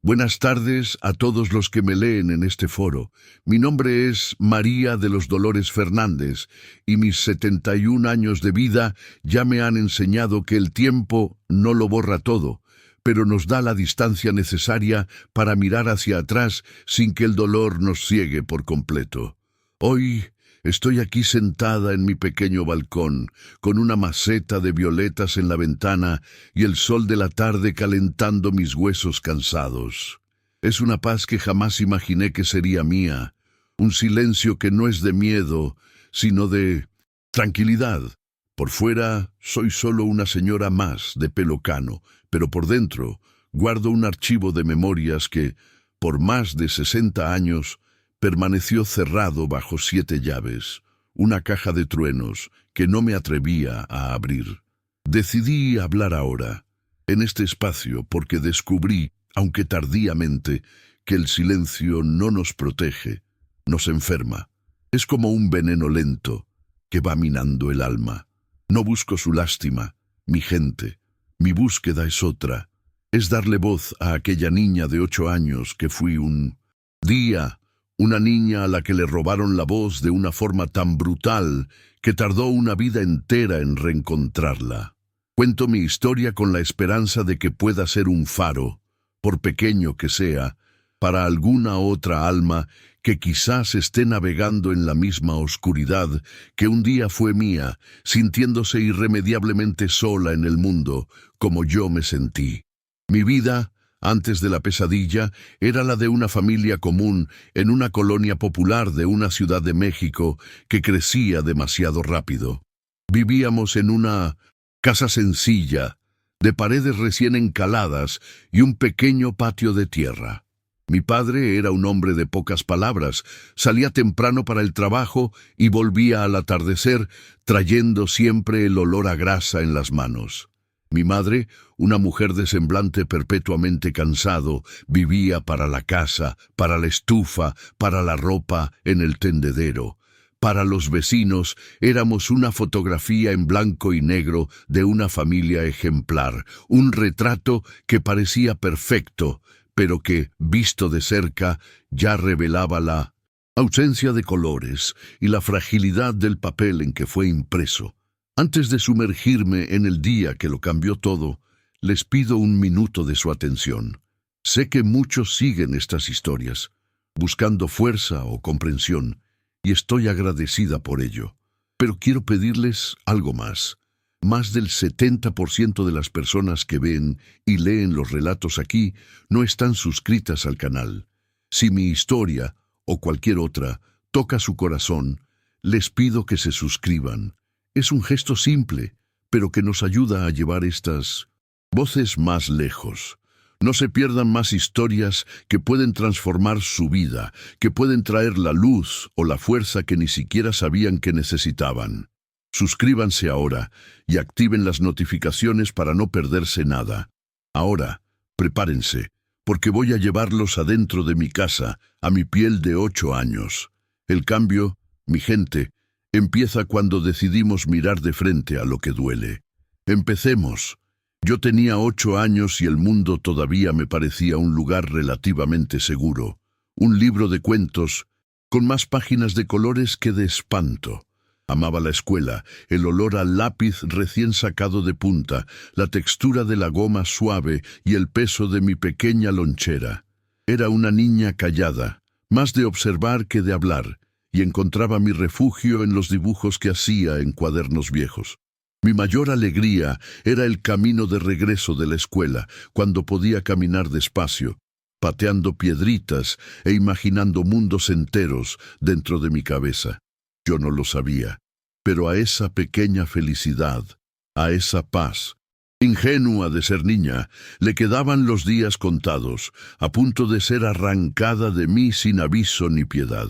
Buenas tardes a todos los que me leen en este foro. Mi nombre es María de los Dolores Fernández y mis 71 años de vida ya me han enseñado que el tiempo no lo borra todo, pero nos da la distancia necesaria para mirar hacia atrás sin que el dolor nos ciegue por completo. Hoy estoy aquí sentada en mi pequeño balcón, con una maceta de violetas en la ventana y el sol de la tarde calentando mis huesos cansados. Es una paz que jamás imaginé que sería mía, un silencio que no es de miedo, sino de tranquilidad. Por fuera soy solo una señora más de pelo cano, pero por dentro guardo un archivo de memorias que, por más de 60 años, permaneció cerrado bajo 7 llaves, una caja de truenos que no me atrevía a abrir. Decidí hablar ahora, en este espacio, porque descubrí, aunque tardíamente, que el silencio no nos protege, nos enferma. Es como un veneno lento que va minando el alma. No busco su lástima, mi gente. Mi búsqueda es otra. Es darle voz a aquella niña de 8 años que fui un día. Una niña a la que le robaron la voz de una forma tan brutal que tardó una vida entera en reencontrarla. Cuento mi historia con la esperanza de que pueda ser un faro, por pequeño que sea, para alguna otra alma que quizás esté navegando en la misma oscuridad que un día fue mía, sintiéndose irremediablemente sola en el mundo, como yo me sentí. Mi vida, antes de la pesadilla, era la de una familia común en una colonia popular de una ciudad de México que crecía demasiado rápido. Vivíamos en una casa sencilla, de paredes recién encaladas y un pequeño patio de tierra. Mi padre era un hombre de pocas palabras, salía temprano para el trabajo y volvía al atardecer, trayendo siempre el olor a grasa en las manos. Mi madre, una mujer de semblante perpetuamente cansado, vivía para la casa, para la estufa, para la ropa en el tendedero. Para los vecinos éramos una fotografía en blanco y negro de una familia ejemplar, un retrato que parecía perfecto, pero que, visto de cerca, ya revelaba la ausencia de colores y la fragilidad del papel en que fue impreso. Antes de sumergirme en el día que lo cambió todo, les pido un minuto de su atención. Sé que muchos siguen estas historias, buscando fuerza o comprensión, y estoy agradecida por ello. Pero quiero pedirles algo más. Más del 70% de las personas que ven y leen los relatos aquí no están suscritas al canal. Si mi historia, o cualquier otra, toca su corazón, les pido que se suscriban. Es un gesto simple, pero que nos ayuda a llevar estas voces más lejos. No se pierdan más historias que pueden transformar su vida, que pueden traer la luz o la fuerza que ni siquiera sabían que necesitaban. Suscríbanse ahora y activen las notificaciones para no perderse nada. Ahora, prepárense, porque voy a llevarlos adentro de mi casa, a mi piel de 8 años. El cambio, mi gente, empieza cuando decidimos mirar de frente a lo que duele. Empecemos. Yo tenía 8 años y el mundo todavía me parecía un lugar relativamente seguro. Un libro de cuentos, con más páginas de colores que de espanto. Amaba la escuela, el olor al lápiz recién sacado de punta, la textura de la goma suave y el peso de mi pequeña lonchera. Era una niña callada, más de observar que de hablar, y encontraba mi refugio en los dibujos que hacía en cuadernos viejos. Mi mayor alegría era el camino de regreso de la escuela, cuando podía caminar despacio, pateando piedritas e imaginando mundos enteros dentro de mi cabeza. Yo no lo sabía, pero a esa pequeña felicidad, a esa paz, ingenua de ser niña, le quedaban los días contados, a punto de ser arrancada de mí sin aviso ni piedad.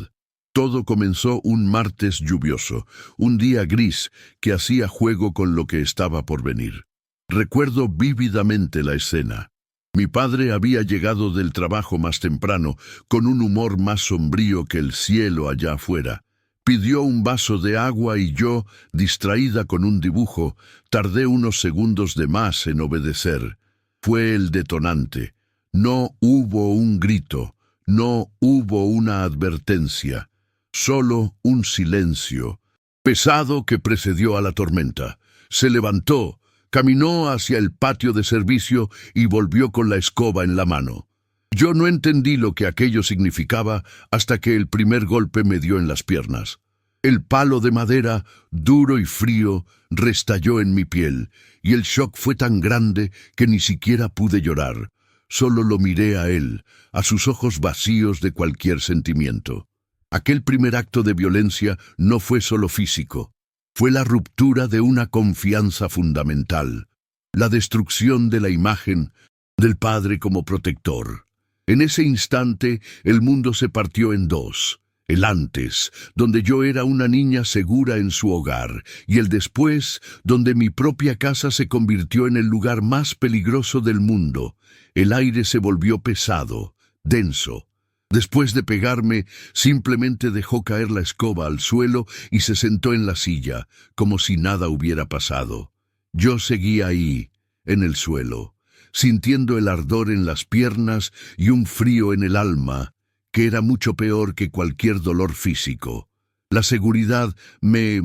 Todo comenzó un martes lluvioso, un día gris que hacía juego con lo que estaba por venir. Recuerdo vívidamente la escena. Mi padre había llegado del trabajo más temprano, con un humor más sombrío que el cielo allá afuera. Pidió un vaso de agua y yo, distraída con un dibujo, tardé unos segundos de más en obedecer. Fue el detonante. No hubo un grito, no hubo una advertencia, solo un silencio pesado que precedió a la tormenta. Se levantó, caminó hacia el patio de servicio y volvió con la escoba en la mano. Yo no entendí lo que aquello significaba hasta que el primer golpe me dio en las piernas. El palo de madera, duro y frío, restalló en mi piel, y el shock fue tan grande que ni siquiera pude llorar. Solo lo miré a él, a sus ojos vacíos de cualquier sentimiento. Aquel primer acto de violencia no fue solo físico, fue la ruptura de una confianza fundamental, la destrucción de la imagen del padre como protector. En ese instante, el mundo se partió en dos. El antes, donde yo era una niña segura en su hogar, y el después, donde mi propia casa se convirtió en el lugar más peligroso del mundo. El aire se volvió pesado, denso. Después de pegarme, simplemente dejó caer la escoba al suelo y se sentó en la silla, como si nada hubiera pasado. Yo seguía ahí, en el suelo, sintiendo el ardor en las piernas y un frío en el alma, que era mucho peor que cualquier dolor físico. La seguridad me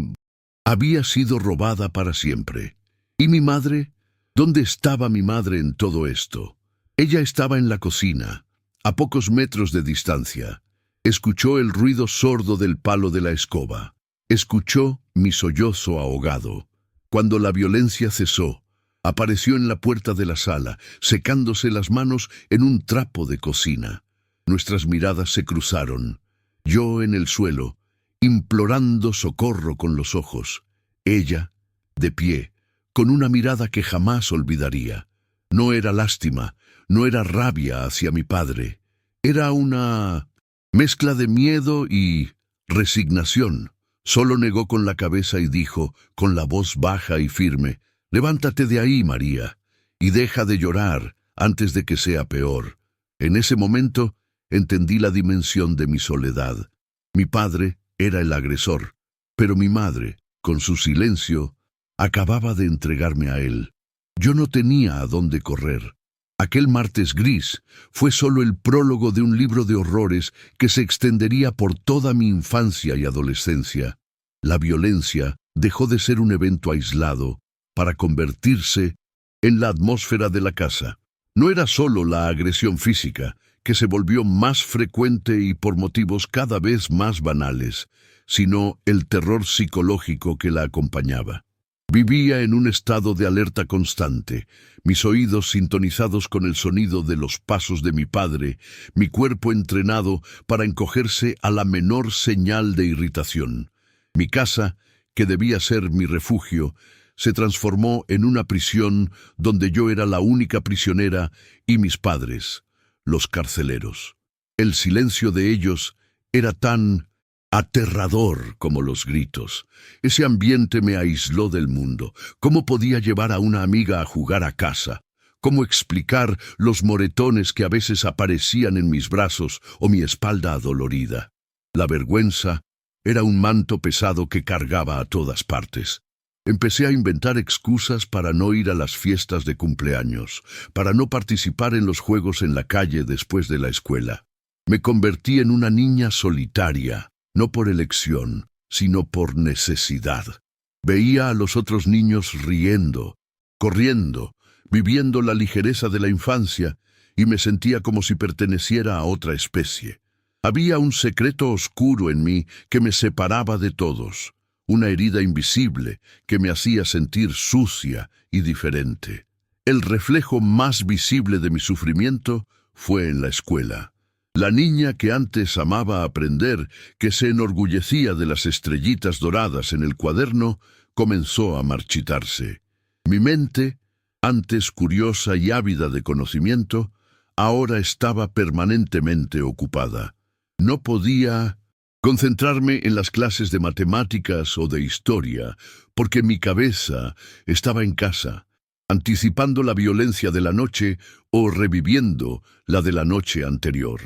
había sido robada para siempre. ¿Y mi madre? ¿Dónde estaba mi madre en todo esto? Ella estaba en la cocina, a pocos metros de distancia. Escuchó el ruido sordo del palo de la escoba. Escuchó mi sollozo ahogado. Cuando la violencia cesó, apareció en la puerta de la sala, secándose las manos en un trapo de cocina. Nuestras miradas se cruzaron. Yo en el suelo, implorando socorro con los ojos. Ella, de pie, con una mirada que jamás olvidaría. No era lástima, no era rabia hacia mi padre. Era una mezcla de miedo y resignación. Solo negó con la cabeza y dijo, con la voz baja y firme, «Levántate de ahí, María, y deja de llorar antes de que sea peor». En ese momento entendí la dimensión de mi soledad. Mi padre era el agresor, pero mi madre, con su silencio, acababa de entregarme a él. Yo no tenía a dónde correr. Aquel martes gris fue solo el prólogo de un libro de horrores que se extendería por toda mi infancia y adolescencia. La violencia dejó de ser un evento aislado para convertirse en la atmósfera de la casa. No era solo la agresión física, que se volvió más frecuente y por motivos cada vez más banales, sino el terror psicológico que la acompañaba. Vivía en un estado de alerta constante, mis oídos sintonizados con el sonido de los pasos de mi padre, mi cuerpo entrenado para encogerse a la menor señal de irritación. Mi casa, que debía ser mi refugio, se transformó en una prisión donde yo era la única prisionera y mis padres, los carceleros. El silencio de ellos era tan aterrador como los gritos. Ese ambiente me aisló del mundo. ¿Cómo podía llevar a una amiga a jugar a casa? ¿Cómo explicar los moretones que a veces aparecían en mis brazos o mi espalda adolorida? La vergüenza era un manto pesado que cargaba a todas partes. Empecé a inventar excusas para no ir a las fiestas de cumpleaños, para no participar en los juegos en la calle después de la escuela. Me convertí en una niña solitaria, no por elección, sino por necesidad. Veía a los otros niños riendo, corriendo, viviendo la ligereza de la infancia, y me sentía como si perteneciera a otra especie. Había un secreto oscuro en mí que me separaba de todos, una herida invisible que me hacía sentir sucia y diferente. El reflejo más visible de mi sufrimiento fue en la escuela. La niña que antes amaba aprender, que se enorgullecía de las estrellitas doradas en el cuaderno, comenzó a marchitarse. Mi mente, antes curiosa y ávida de conocimiento, ahora estaba permanentemente ocupada. No podía concentrarme en las clases de matemáticas o de historia, porque mi cabeza estaba en casa, anticipando la violencia de la noche o reviviendo la de la noche anterior.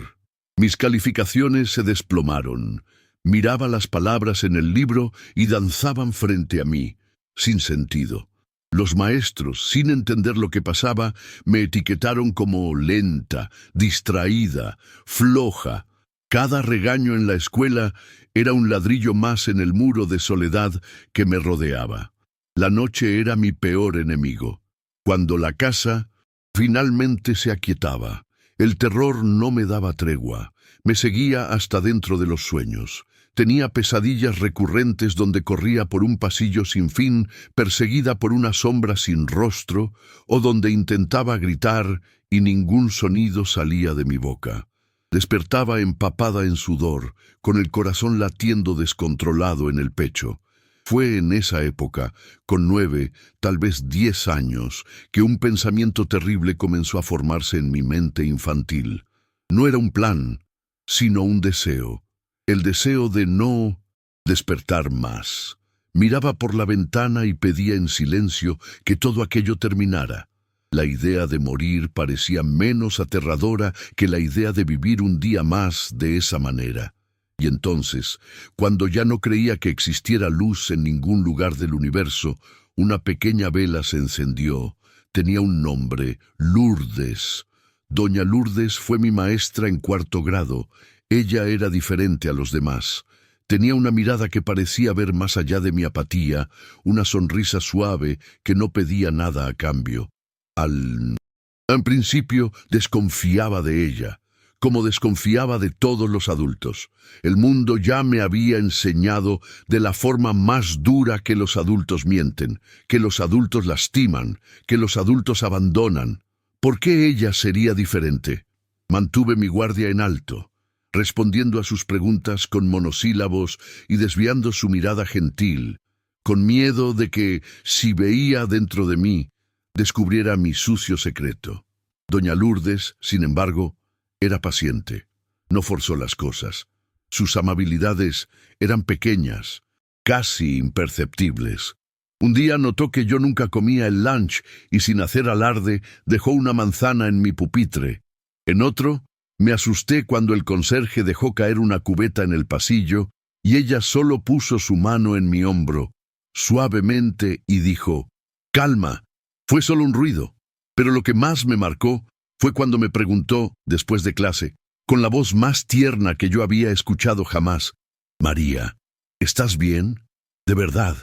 Mis calificaciones se desplomaron. Miraba las palabras en el libro y danzaban frente a mí, sin sentido. Los maestros, sin entender lo que pasaba, me etiquetaron como lenta, distraída, floja. Cada regaño en la escuela era un ladrillo más en el muro de soledad que me rodeaba. La noche era mi peor enemigo. Cuando la casa finalmente se aquietaba, el terror no me daba tregua. Me seguía hasta dentro de los sueños. Tenía pesadillas recurrentes donde corría por un pasillo sin fin, perseguida por una sombra sin rostro, o donde intentaba gritar y ningún sonido salía de mi boca. Despertaba empapada en sudor, con el corazón latiendo descontrolado en el pecho. Fue en esa época, con 9, tal vez 10 años, que un pensamiento terrible comenzó a formarse en mi mente infantil. No era un plan, sino un deseo. El deseo de no despertar más. Miraba por la ventana y pedía en silencio que todo aquello terminara. La idea de morir parecía menos aterradora que la idea de vivir un día más de esa manera. Y entonces, cuando ya no creía que existiera luz en ningún lugar del universo, una pequeña vela se encendió. Tenía un nombre, Lourdes. Doña Lourdes fue mi maestra en 4º grado. Ella era diferente a los demás. Tenía una mirada que parecía ver más allá de mi apatía, una sonrisa suave que no pedía nada a cambio. En principio desconfiaba de ella, como desconfiaba de todos los adultos. El mundo ya me había enseñado de la forma más dura que los adultos mienten, que los adultos lastiman, que los adultos abandonan. ¿Por qué ella sería diferente? Mantuve mi guardia en alto, respondiendo a sus preguntas con monosílabos y desviando su mirada gentil, con miedo de que, si veía dentro de mí, descubriera mi sucio secreto. Doña Lourdes, sin embargo, era paciente. No forzó las cosas. Sus amabilidades eran pequeñas, casi imperceptibles. Un día notó que yo nunca comía el lunch y, sin hacer alarde, dejó una manzana en mi pupitre. En otro, me asusté cuando el conserje dejó caer una cubeta en el pasillo y ella solo puso su mano en mi hombro, suavemente, y dijo: «Calma, fue solo un ruido». Pero lo que más me marcó fue cuando me preguntó, después de clase, con la voz más tierna que yo había escuchado jamás: «María, ¿estás bien? ¿De verdad?».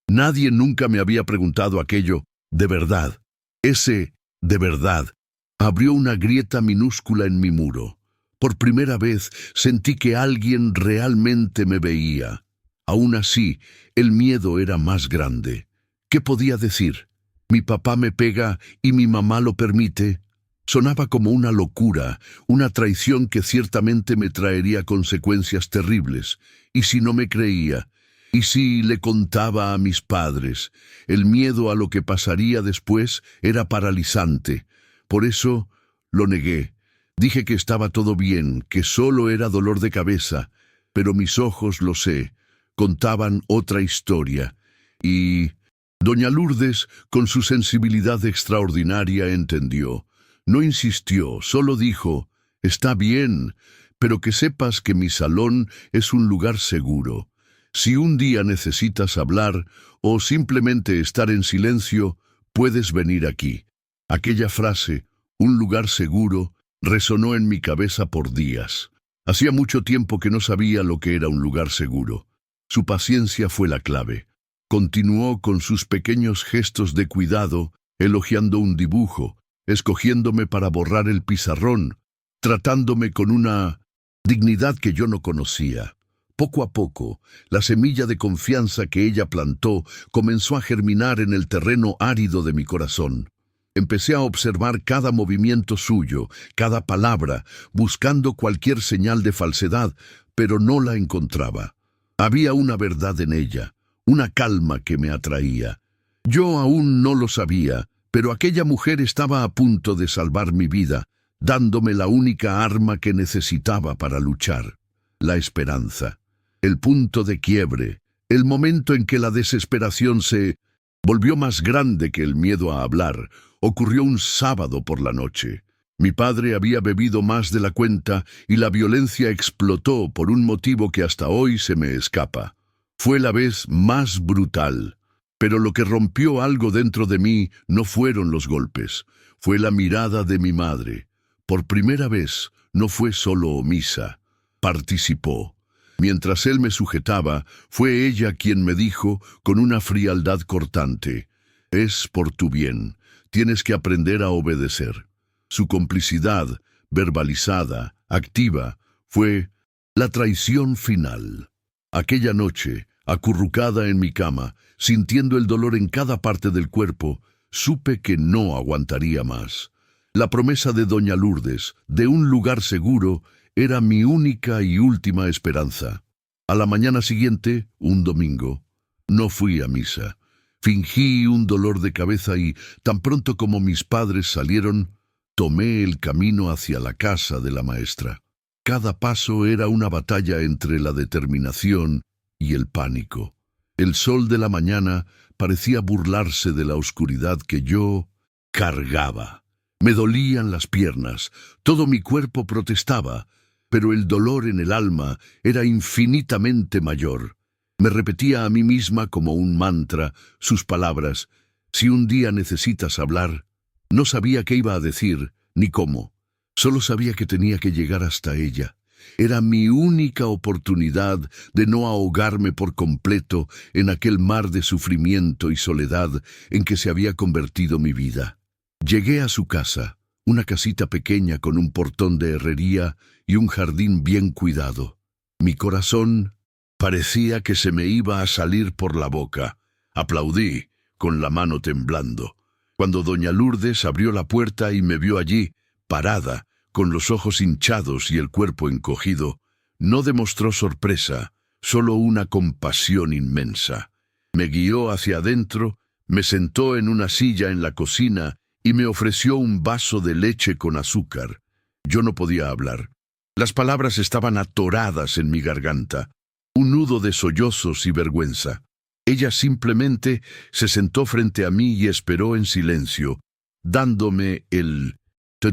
Nadie nunca me había preguntado aquello, de verdad. Ese, de verdad, abrió una grieta minúscula en mi muro. Por primera vez sentí que alguien realmente me veía. Aún así, el miedo era más grande. ¿Qué podía decir? «Mi papá me pega y mi mamá lo permite». Sonaba como una locura, una traición que ciertamente me traería consecuencias terribles. ¿Y si no me creía? ¿Y si le contaba a mis padres? El miedo a lo que pasaría después era paralizante. Por eso lo negué. Dije que estaba todo bien, que solo era dolor de cabeza, pero mis ojos, lo sé, contaban otra historia. Y doña Lourdes, con su sensibilidad extraordinaria, entendió. No insistió, solo dijo: «Está bien, pero que sepas que mi salón es un lugar seguro. Si un día necesitas hablar o simplemente estar en silencio, puedes venir aquí». Aquella frase, «un lugar seguro», resonó en mi cabeza por días. Hacía mucho tiempo que no sabía lo que era un lugar seguro. Su paciencia fue la clave. Continuó con sus pequeños gestos de cuidado, elogiando un dibujo, escogiéndome para borrar el pizarrón, tratándome con una dignidad que yo no conocía. Poco a poco, la semilla de confianza que ella plantó comenzó a germinar en el terreno árido de mi corazón. Empecé a observar cada movimiento suyo, cada palabra, buscando cualquier señal de falsedad, pero no la encontraba. Había una verdad en ella, una calma que me atraía. Yo aún no lo sabía, pero aquella mujer estaba a punto de salvar mi vida, dándome la única arma que necesitaba para luchar: la esperanza. El punto de quiebre, el momento en que la desesperación se volvió más grande que el miedo a hablar, ocurrió un sábado por la noche. Mi padre había bebido más de la cuenta y la violencia explotó por un motivo que hasta hoy se me escapa. Fue la vez más brutal. Pero lo que rompió algo dentro de mí no fueron los golpes, fue la mirada de mi madre. Por primera vez, no fue solo omisa, participó. Mientras él me sujetaba, fue ella quien me dijo, con una frialdad cortante: «Es por tu bien, tienes que aprender a obedecer». Su complicidad, verbalizada, activa, fue la traición final. Aquella noche, acurrucada en mi cama, sintiendo el dolor en cada parte del cuerpo, supe que no aguantaría más. La promesa de doña Lourdes, de un lugar seguro, era mi única y última esperanza. A la mañana siguiente, un domingo, no fui a misa. Fingí un dolor de cabeza y, tan pronto como mis padres salieron, tomé el camino hacia la casa de la maestra. Cada paso era una batalla entre la determinación y el pánico. El sol de la mañana parecía burlarse de la oscuridad que yo cargaba. Me dolían las piernas, todo mi cuerpo protestaba, pero el dolor en el alma era infinitamente mayor. Me repetía a mí misma como un mantra sus palabras: «Si un día necesitas hablar». No sabía qué iba a decir, ni cómo. Solo sabía que tenía que llegar hasta ella. Era mi única oportunidad de no ahogarme por completo en aquel mar de sufrimiento y soledad en que se había convertido mi vida. Llegué a su casa, una casita pequeña con un portón de herrería y un jardín bien cuidado. Mi corazón parecía que se me iba a salir por la boca. Aplaudí, con la mano temblando, cuando doña Lourdes abrió la puerta y me vio allí, parada, con los ojos hinchados y el cuerpo encogido. No demostró sorpresa, solo una compasión inmensa. Me guió hacia adentro, me sentó en una silla en la cocina y me ofreció un vaso de leche con azúcar. Yo no podía hablar. Las palabras estaban atoradas en mi garganta, un nudo de sollozos y vergüenza. Ella simplemente se sentó frente a mí y esperó en silencio, dándome el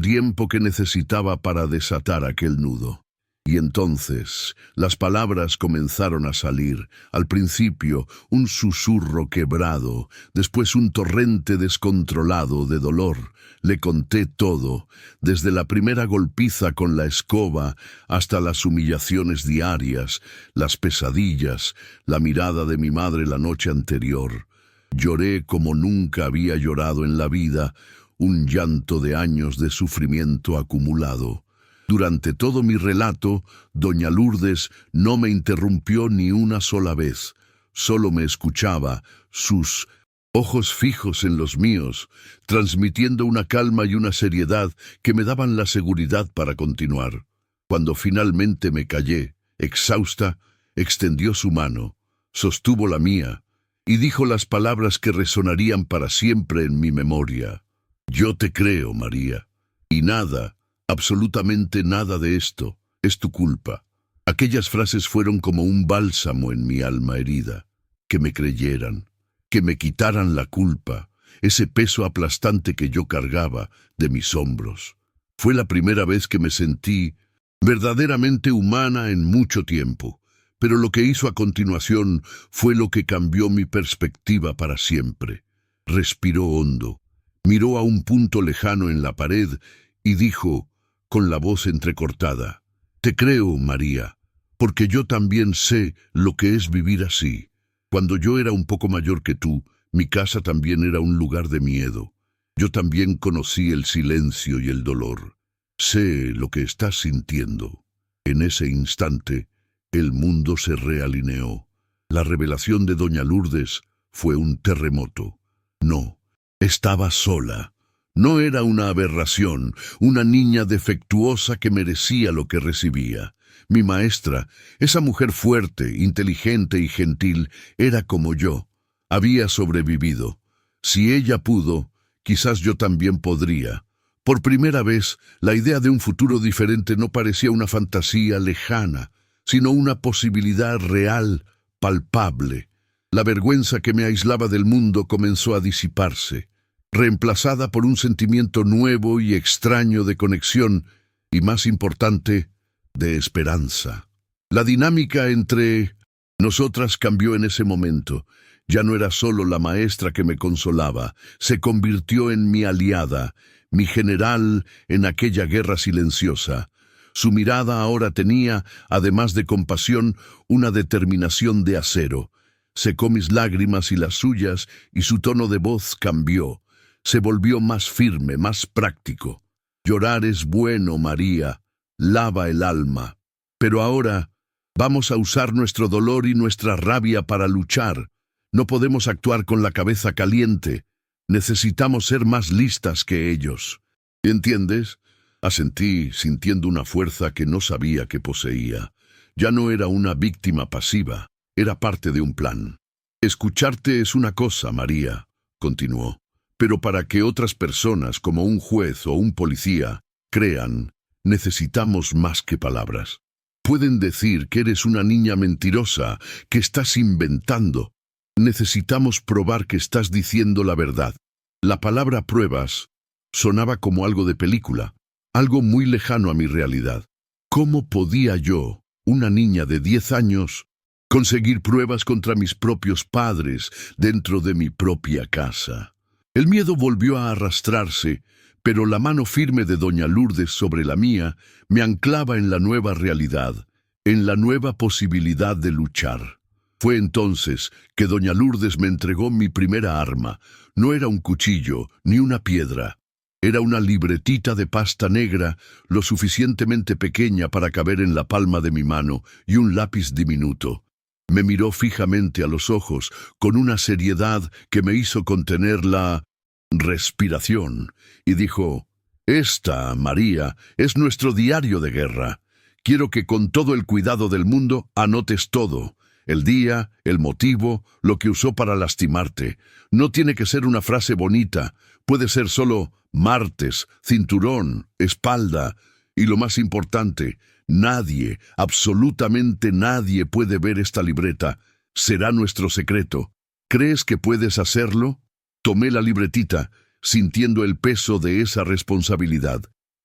tiempo que necesitaba para desatar aquel nudo. Y entonces las palabras comenzaron a salir. Al principio un susurro quebrado, después un torrente descontrolado de dolor. Le conté todo, desde la primera golpiza con la escoba hasta las humillaciones diarias, las pesadillas, la mirada de mi madre la noche anterior. Lloré como nunca había llorado en la vida, un llanto de años de sufrimiento acumulado. Durante todo mi relato, doña Lourdes no me interrumpió ni una sola vez. Solo me escuchaba, sus ojos fijos en los míos, transmitiendo una calma y una seriedad que me daban la seguridad para continuar. Cuando finalmente me callé, exhausta, extendió su mano, sostuvo la mía y dijo las palabras que resonarían para siempre en mi memoria. «Yo te creo, María, y nada, absolutamente nada de esto es tu culpa». Aquellas frases fueron como un bálsamo en mi alma herida. Que me creyeran, que me quitaran la culpa, ese peso aplastante que yo cargaba de mis hombros. Fue la primera vez que me sentí verdaderamente humana en mucho tiempo, pero lo que hizo a continuación fue lo que cambió mi perspectiva para siempre. Respiró hondo, miró a un punto lejano en la pared y dijo, con la voz entrecortada: «Te creo, María, porque yo también sé lo que es vivir así. Cuando yo era un poco mayor que tú, mi casa también era un lugar de miedo. Yo también conocí el silencio y el dolor. Sé lo que estás sintiendo». En ese instante, el mundo se realineó. La revelación de doña Lourdes fue un terremoto. No, estaba sola. No era una aberración, una niña defectuosa que merecía lo que recibía. Mi maestra, esa mujer fuerte, inteligente y gentil, era como yo. Había sobrevivido. Si ella pudo, quizás yo también podría. Por primera vez, la idea de un futuro diferente no parecía una fantasía lejana, sino una posibilidad real, palpable. La vergüenza que me aislaba del mundo comenzó a disiparse, reemplazada por un sentimiento nuevo y extraño de conexión y, más importante, de esperanza. La dinámica entre nosotras cambió en ese momento. Ya no era solo la maestra que me consolaba, se convirtió en mi aliada, mi general en aquella guerra silenciosa. Su mirada ahora tenía, además de compasión, una determinación de acero. Secó mis lágrimas y las suyas, y su tono de voz cambió. Se volvió más firme, más práctico. Llorar es bueno, María, lava el alma. Pero ahora vamos a usar nuestro dolor y nuestra rabia para luchar. No podemos actuar con la cabeza caliente. Necesitamos ser más listas que ellos. ¿Entiendes? Asentí, sintiendo una fuerza que no sabía que poseía. Ya no era una víctima pasiva, era parte de un plan. Escucharte es una cosa, María, continuó, pero para que otras personas, como un juez o un policía, crean, necesitamos más que palabras. Pueden decir que eres una niña mentirosa, que estás inventando. Necesitamos probar que estás diciendo la verdad. La palabra pruebas sonaba como algo de película, algo muy lejano a mi realidad. ¿Cómo podía yo, una niña de 10 años, conseguir pruebas contra mis propios padres dentro de mi propia casa? El miedo volvió a arrastrarse, pero la mano firme de doña Lourdes sobre la mía me anclaba en la nueva realidad, en la nueva posibilidad de luchar. Fue entonces que doña Lourdes me entregó mi primera arma. No era un cuchillo ni una piedra. Era una libretita de pasta negra, lo suficientemente pequeña para caber en la palma de mi mano, y un lápiz diminuto. Me miró fijamente a los ojos, con una seriedad que me hizo contener la respiración, y dijo: «Esta, María, es nuestro diario de guerra. Quiero que con todo el cuidado del mundo anotes todo. El día, el motivo, lo que usó para lastimarte. No tiene que ser una frase bonita, puede ser solo martes, cinturón, espalda. Y lo más importante, nadie, absolutamente nadie puede ver esta libreta. Será nuestro secreto. ¿Crees que puedes hacerlo?» Tomé la libretita, sintiendo el peso de esa responsabilidad.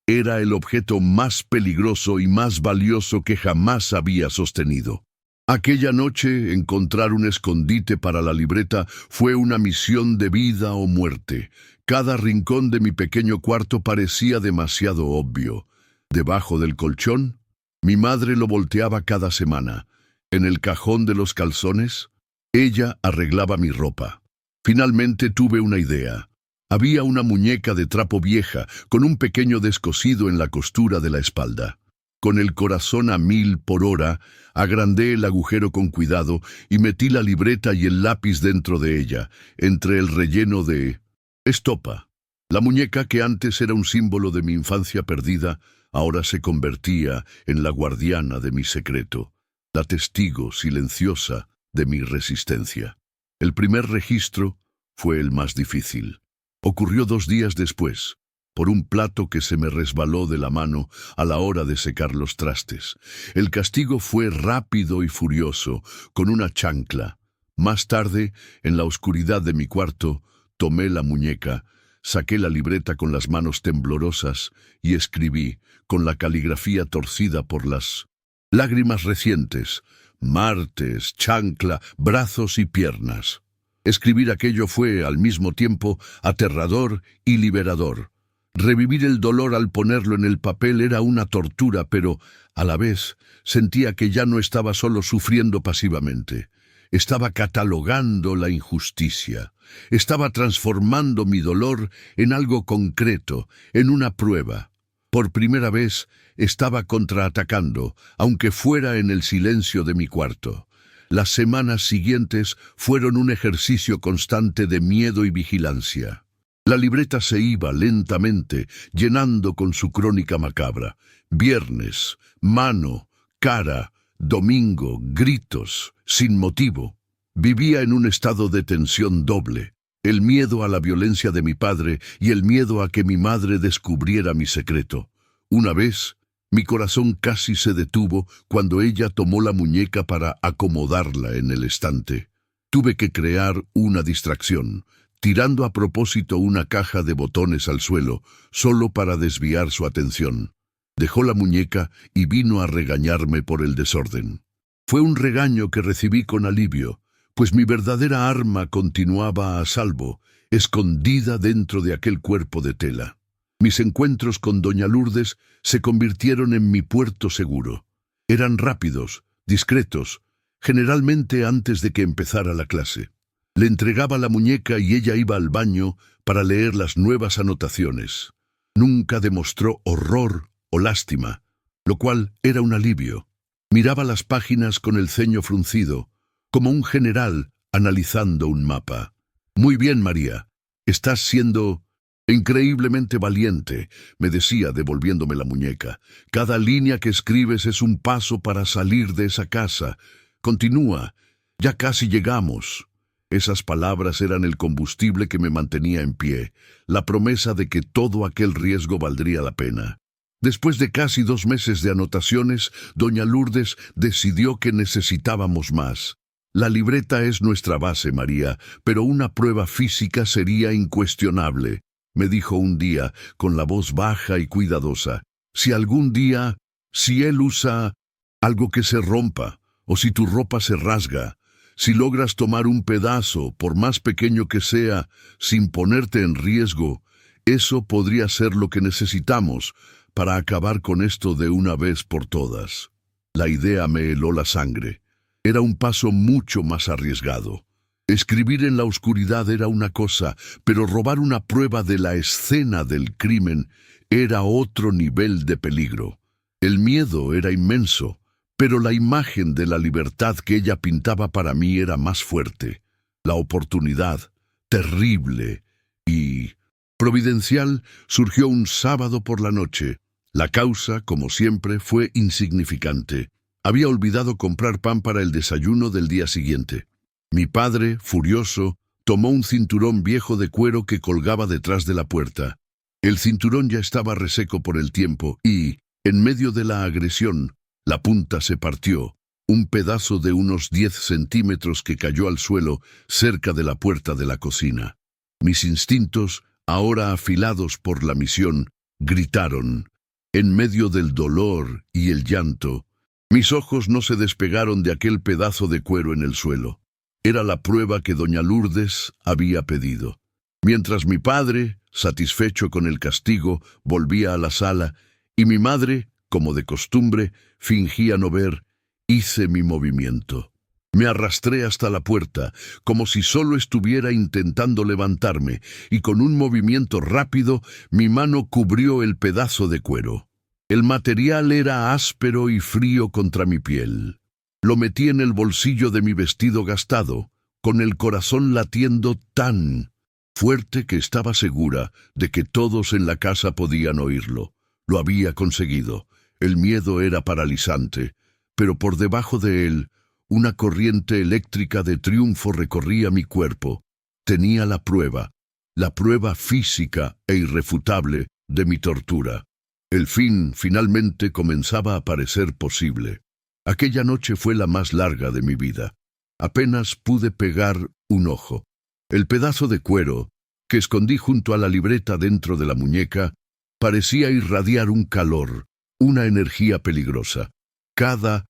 Era el objeto más peligroso y más valioso que jamás había sostenido. Aquella noche, encontrar un escondite para la libreta fue una misión de vida o muerte. Cada rincón de mi pequeño cuarto parecía demasiado obvio. Debajo del colchón, mi madre lo volteaba cada semana. En el cajón de los calzones, ella arreglaba mi ropa. Finalmente tuve una idea. Había una muñeca de trapo vieja, con un pequeño descosido en la costura de la espalda. Con el corazón a 1000 por hora, agrandé el agujero con cuidado y metí la libreta y el lápiz dentro de ella, entre el relleno de estopa. La muñeca, que antes era un símbolo de mi infancia perdida, ahora se convertía en la guardiana de mi secreto, la testigo silenciosa de mi resistencia. El primer registro fue el más difícil. Ocurrió 2 días después, por un plato que se me resbaló de la mano a la hora de secar los trastes. El castigo fue rápido y furioso, con una chancla. Más tarde, en la oscuridad de mi cuarto, tomé la muñeca, saqué la libreta con las manos temblorosas y escribí, con la caligrafía torcida por las lágrimas recientes: martes, chancla, brazos y piernas. Escribir aquello fue, al mismo tiempo, aterrador y liberador. Revivir el dolor al ponerlo en el papel era una tortura, pero, a la vez, sentía que ya no estaba solo sufriendo pasivamente. Estaba catalogando la injusticia. Estaba transformando mi dolor en algo concreto, en una prueba. Por primera vez, estaba contraatacando, aunque fuera en el silencio de mi cuarto. Las semanas siguientes fueron un ejercicio constante de miedo y vigilancia. La libreta se iba lentamente, llenando con su crónica macabra. Viernes, mano, cara, domingo, gritos, sin motivo. Vivía en un estado de tensión doble. El miedo a la violencia de mi padre y el miedo a que mi madre descubriera mi secreto. Una vez, mi corazón casi se detuvo cuando ella tomó la muñeca para acomodarla en el estante. Tuve que crear una distracción, tirando a propósito una caja de botones al suelo, solo para desviar su atención. Dejó la muñeca y vino a regañarme por el desorden. Fue un regaño que recibí con alivio, pues mi verdadera arma continuaba a salvo, escondida dentro de aquel cuerpo de tela. Mis encuentros con doña Lourdes se convirtieron en mi puerto seguro. Eran rápidos, discretos, generalmente antes de que empezara la clase. Le entregaba la muñeca y ella iba al baño para leer las nuevas anotaciones. Nunca demostró horror o lástima, lo cual era un alivio. Miraba las páginas con el ceño fruncido, como un general analizando un mapa. «Muy bien, María. Estás siendo increíblemente valiente», me decía devolviéndome la muñeca. «Cada línea que escribes es un paso para salir de esa casa. Continúa. Ya casi llegamos». Esas palabras eran el combustible que me mantenía en pie, la promesa de que todo aquel riesgo valdría la pena. Después de casi 2 meses de anotaciones, doña Lourdes decidió que necesitábamos más. «La libreta es nuestra base, María, pero una prueba física sería incuestionable», me dijo un día, con la voz baja y cuidadosa. «Si algún día, si él usa algo que se rompa, o si tu ropa se rasga, si logras tomar un pedazo, por más pequeño que sea, sin ponerte en riesgo, eso podría ser lo que necesitamos para acabar con esto de una vez por todas». La idea me heló la sangre. Era un paso mucho más arriesgado. Escribir en la oscuridad era una cosa, pero robar una prueba de la escena del crimen era otro nivel de peligro. El miedo era inmenso, pero la imagen de la libertad que ella pintaba para mí era más fuerte. La oportunidad, terrible y providencial, surgió un sábado por la noche. La causa, como siempre, fue insignificante. Había olvidado comprar pan para el desayuno del día siguiente. Mi padre, furioso, tomó un cinturón viejo de cuero que colgaba detrás de la puerta. El cinturón ya estaba reseco por el tiempo y, en medio de la agresión, la punta se partió, un pedazo de unos 10 centímetros que cayó al suelo cerca de la puerta de la cocina. Mis instintos, ahora afilados por la misión, gritaron. En medio del dolor y el llanto, mis ojos no se despegaron de aquel pedazo de cuero en el suelo. Era la prueba que doña Lourdes había pedido. Mientras mi padre, satisfecho con el castigo, volvía a la sala, y mi madre, como de costumbre, fingía no ver, hice mi movimiento. Me arrastré hasta la puerta, como si solo estuviera intentando levantarme, y con un movimiento rápido, mi mano cubrió el pedazo de cuero. El material era áspero y frío contra mi piel. Lo metí en el bolsillo de mi vestido gastado, con el corazón latiendo tan fuerte que estaba segura de que todos en la casa podían oírlo. Lo había conseguido. El miedo era paralizante, pero por debajo de él, una corriente eléctrica de triunfo recorría mi cuerpo. Tenía la prueba física e irrefutable de mi tortura. El fin finalmente comenzaba a parecer posible. Aquella noche fue la más larga de mi vida. Apenas pude pegar un ojo. El pedazo de cuero, que escondí junto a la libreta dentro de la muñeca, parecía irradiar un calor, una energía peligrosa. Cada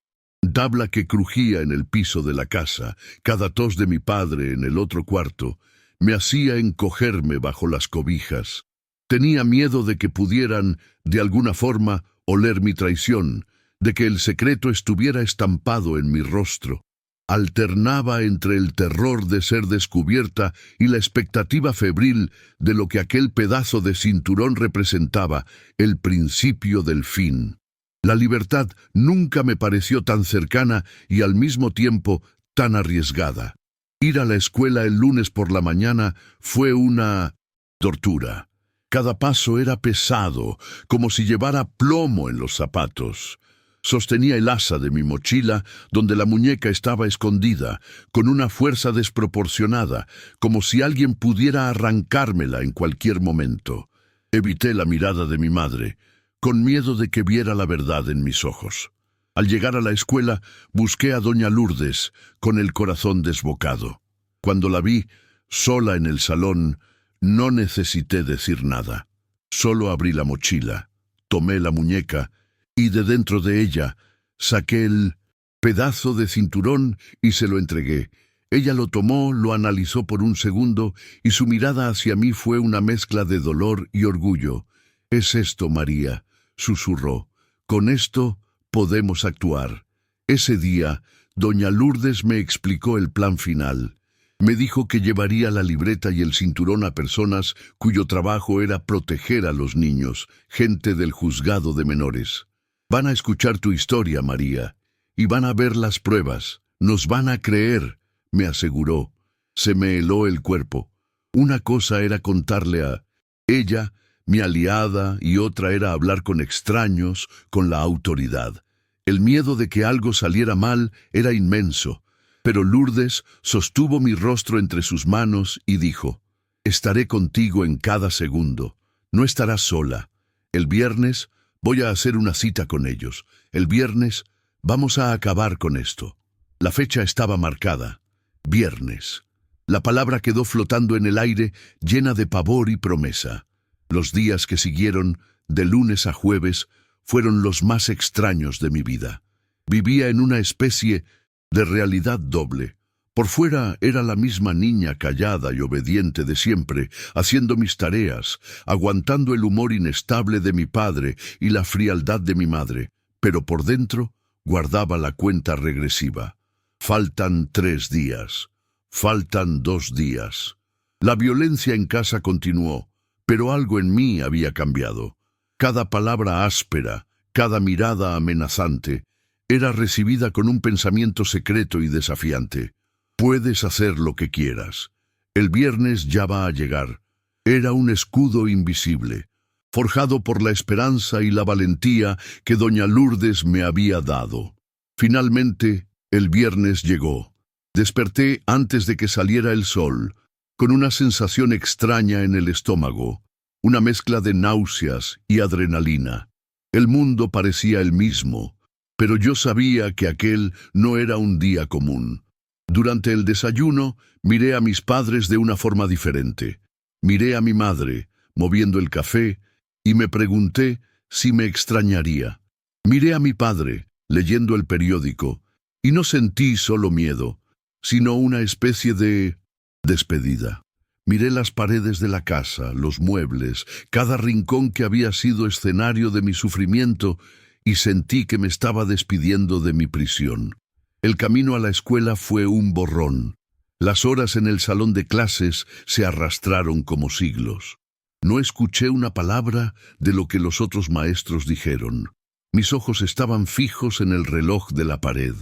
tabla que crujía en el piso de la casa, cada tos de mi padre en el otro cuarto, me hacía encogerme bajo las cobijas. Tenía miedo de que pudieran, de alguna forma, oler mi traición, de que el secreto estuviera estampado en mi rostro. Alternaba entre el terror de ser descubierta y la expectativa febril de lo que aquel pedazo de cinturón representaba, el principio del fin. La libertad nunca me pareció tan cercana y al mismo tiempo tan arriesgada. Ir a la escuela el lunes por la mañana fue una tortura. Cada paso era pesado, como si llevara plomo en los zapatos. Sostenía el asa de mi mochila, donde la muñeca estaba escondida, con una fuerza desproporcionada, como si alguien pudiera arrancármela en cualquier momento. Evité la mirada de mi madre, con miedo de que viera la verdad en mis ojos. Al llegar a la escuela, busqué a doña Lourdes, con el corazón desbocado. Cuando la vi, sola en el salón, no necesité decir nada. Solo abrí la mochila, tomé la muñeca, y de dentro de ella saqué el pedazo de cinturón y se lo entregué. Ella lo tomó, lo analizó por un segundo, y su mirada hacia mí fue una mezcla de dolor y orgullo. «Es esto, María», susurró. «Con esto podemos actuar». Ese día, doña Lourdes me explicó el plan final. Me dijo que llevaría la libreta y el cinturón a personas cuyo trabajo era proteger a los niños, gente del juzgado de menores. «Van a escuchar tu historia, María, y van a ver las pruebas. Nos van a creer», me aseguró. Se me heló el cuerpo. Una cosa era contarle a ella, mi aliada, y otra era hablar con extraños, con la autoridad. El miedo de que algo saliera mal era inmenso, pero Lourdes sostuvo mi rostro entre sus manos y dijo: «Estaré contigo en cada segundo. No estarás sola. El viernes voy a hacer una cita con ellos. El viernes vamos a acabar con esto». La fecha estaba marcada. Viernes. La palabra quedó flotando en el aire, llena de pavor y promesa. Los días que siguieron, de lunes a jueves, fueron los más extraños de mi vida. Vivía en una especie de realidad doble. Por fuera era la misma niña callada y obediente de siempre, haciendo mis tareas, aguantando el humor inestable de mi padre y la frialdad de mi madre, pero por dentro guardaba la cuenta regresiva. Faltan 3 días. Faltan 2 días. La violencia en casa continuó, pero algo en mí había cambiado. Cada palabra áspera, cada mirada amenazante, era recibida con un pensamiento secreto y desafiante. «Puedes hacer lo que quieras. El viernes ya va a llegar». Era un escudo invisible, forjado por la esperanza y la valentía que doña Lourdes me había dado. Finalmente, el viernes llegó. Desperté antes de que saliera el sol, con una sensación extraña en el estómago, una mezcla de náuseas y adrenalina. El mundo parecía el mismo, pero yo sabía que aquel no era un día común. Durante el desayuno, miré a mis padres de una forma diferente. Miré a mi madre, moviendo el café, y me pregunté si me extrañaría. Miré a mi padre, leyendo el periódico, y no sentí solo miedo, sino una especie de despedida. Miré las paredes de la casa, los muebles, cada rincón que había sido escenario de mi sufrimiento, y sentí que me estaba despidiendo de mi prisión. El camino a la escuela fue un borrón. Las horas en el salón de clases se arrastraron como siglos. No escuché una palabra de lo que los otros maestros dijeron. Mis ojos estaban fijos en el reloj de la pared,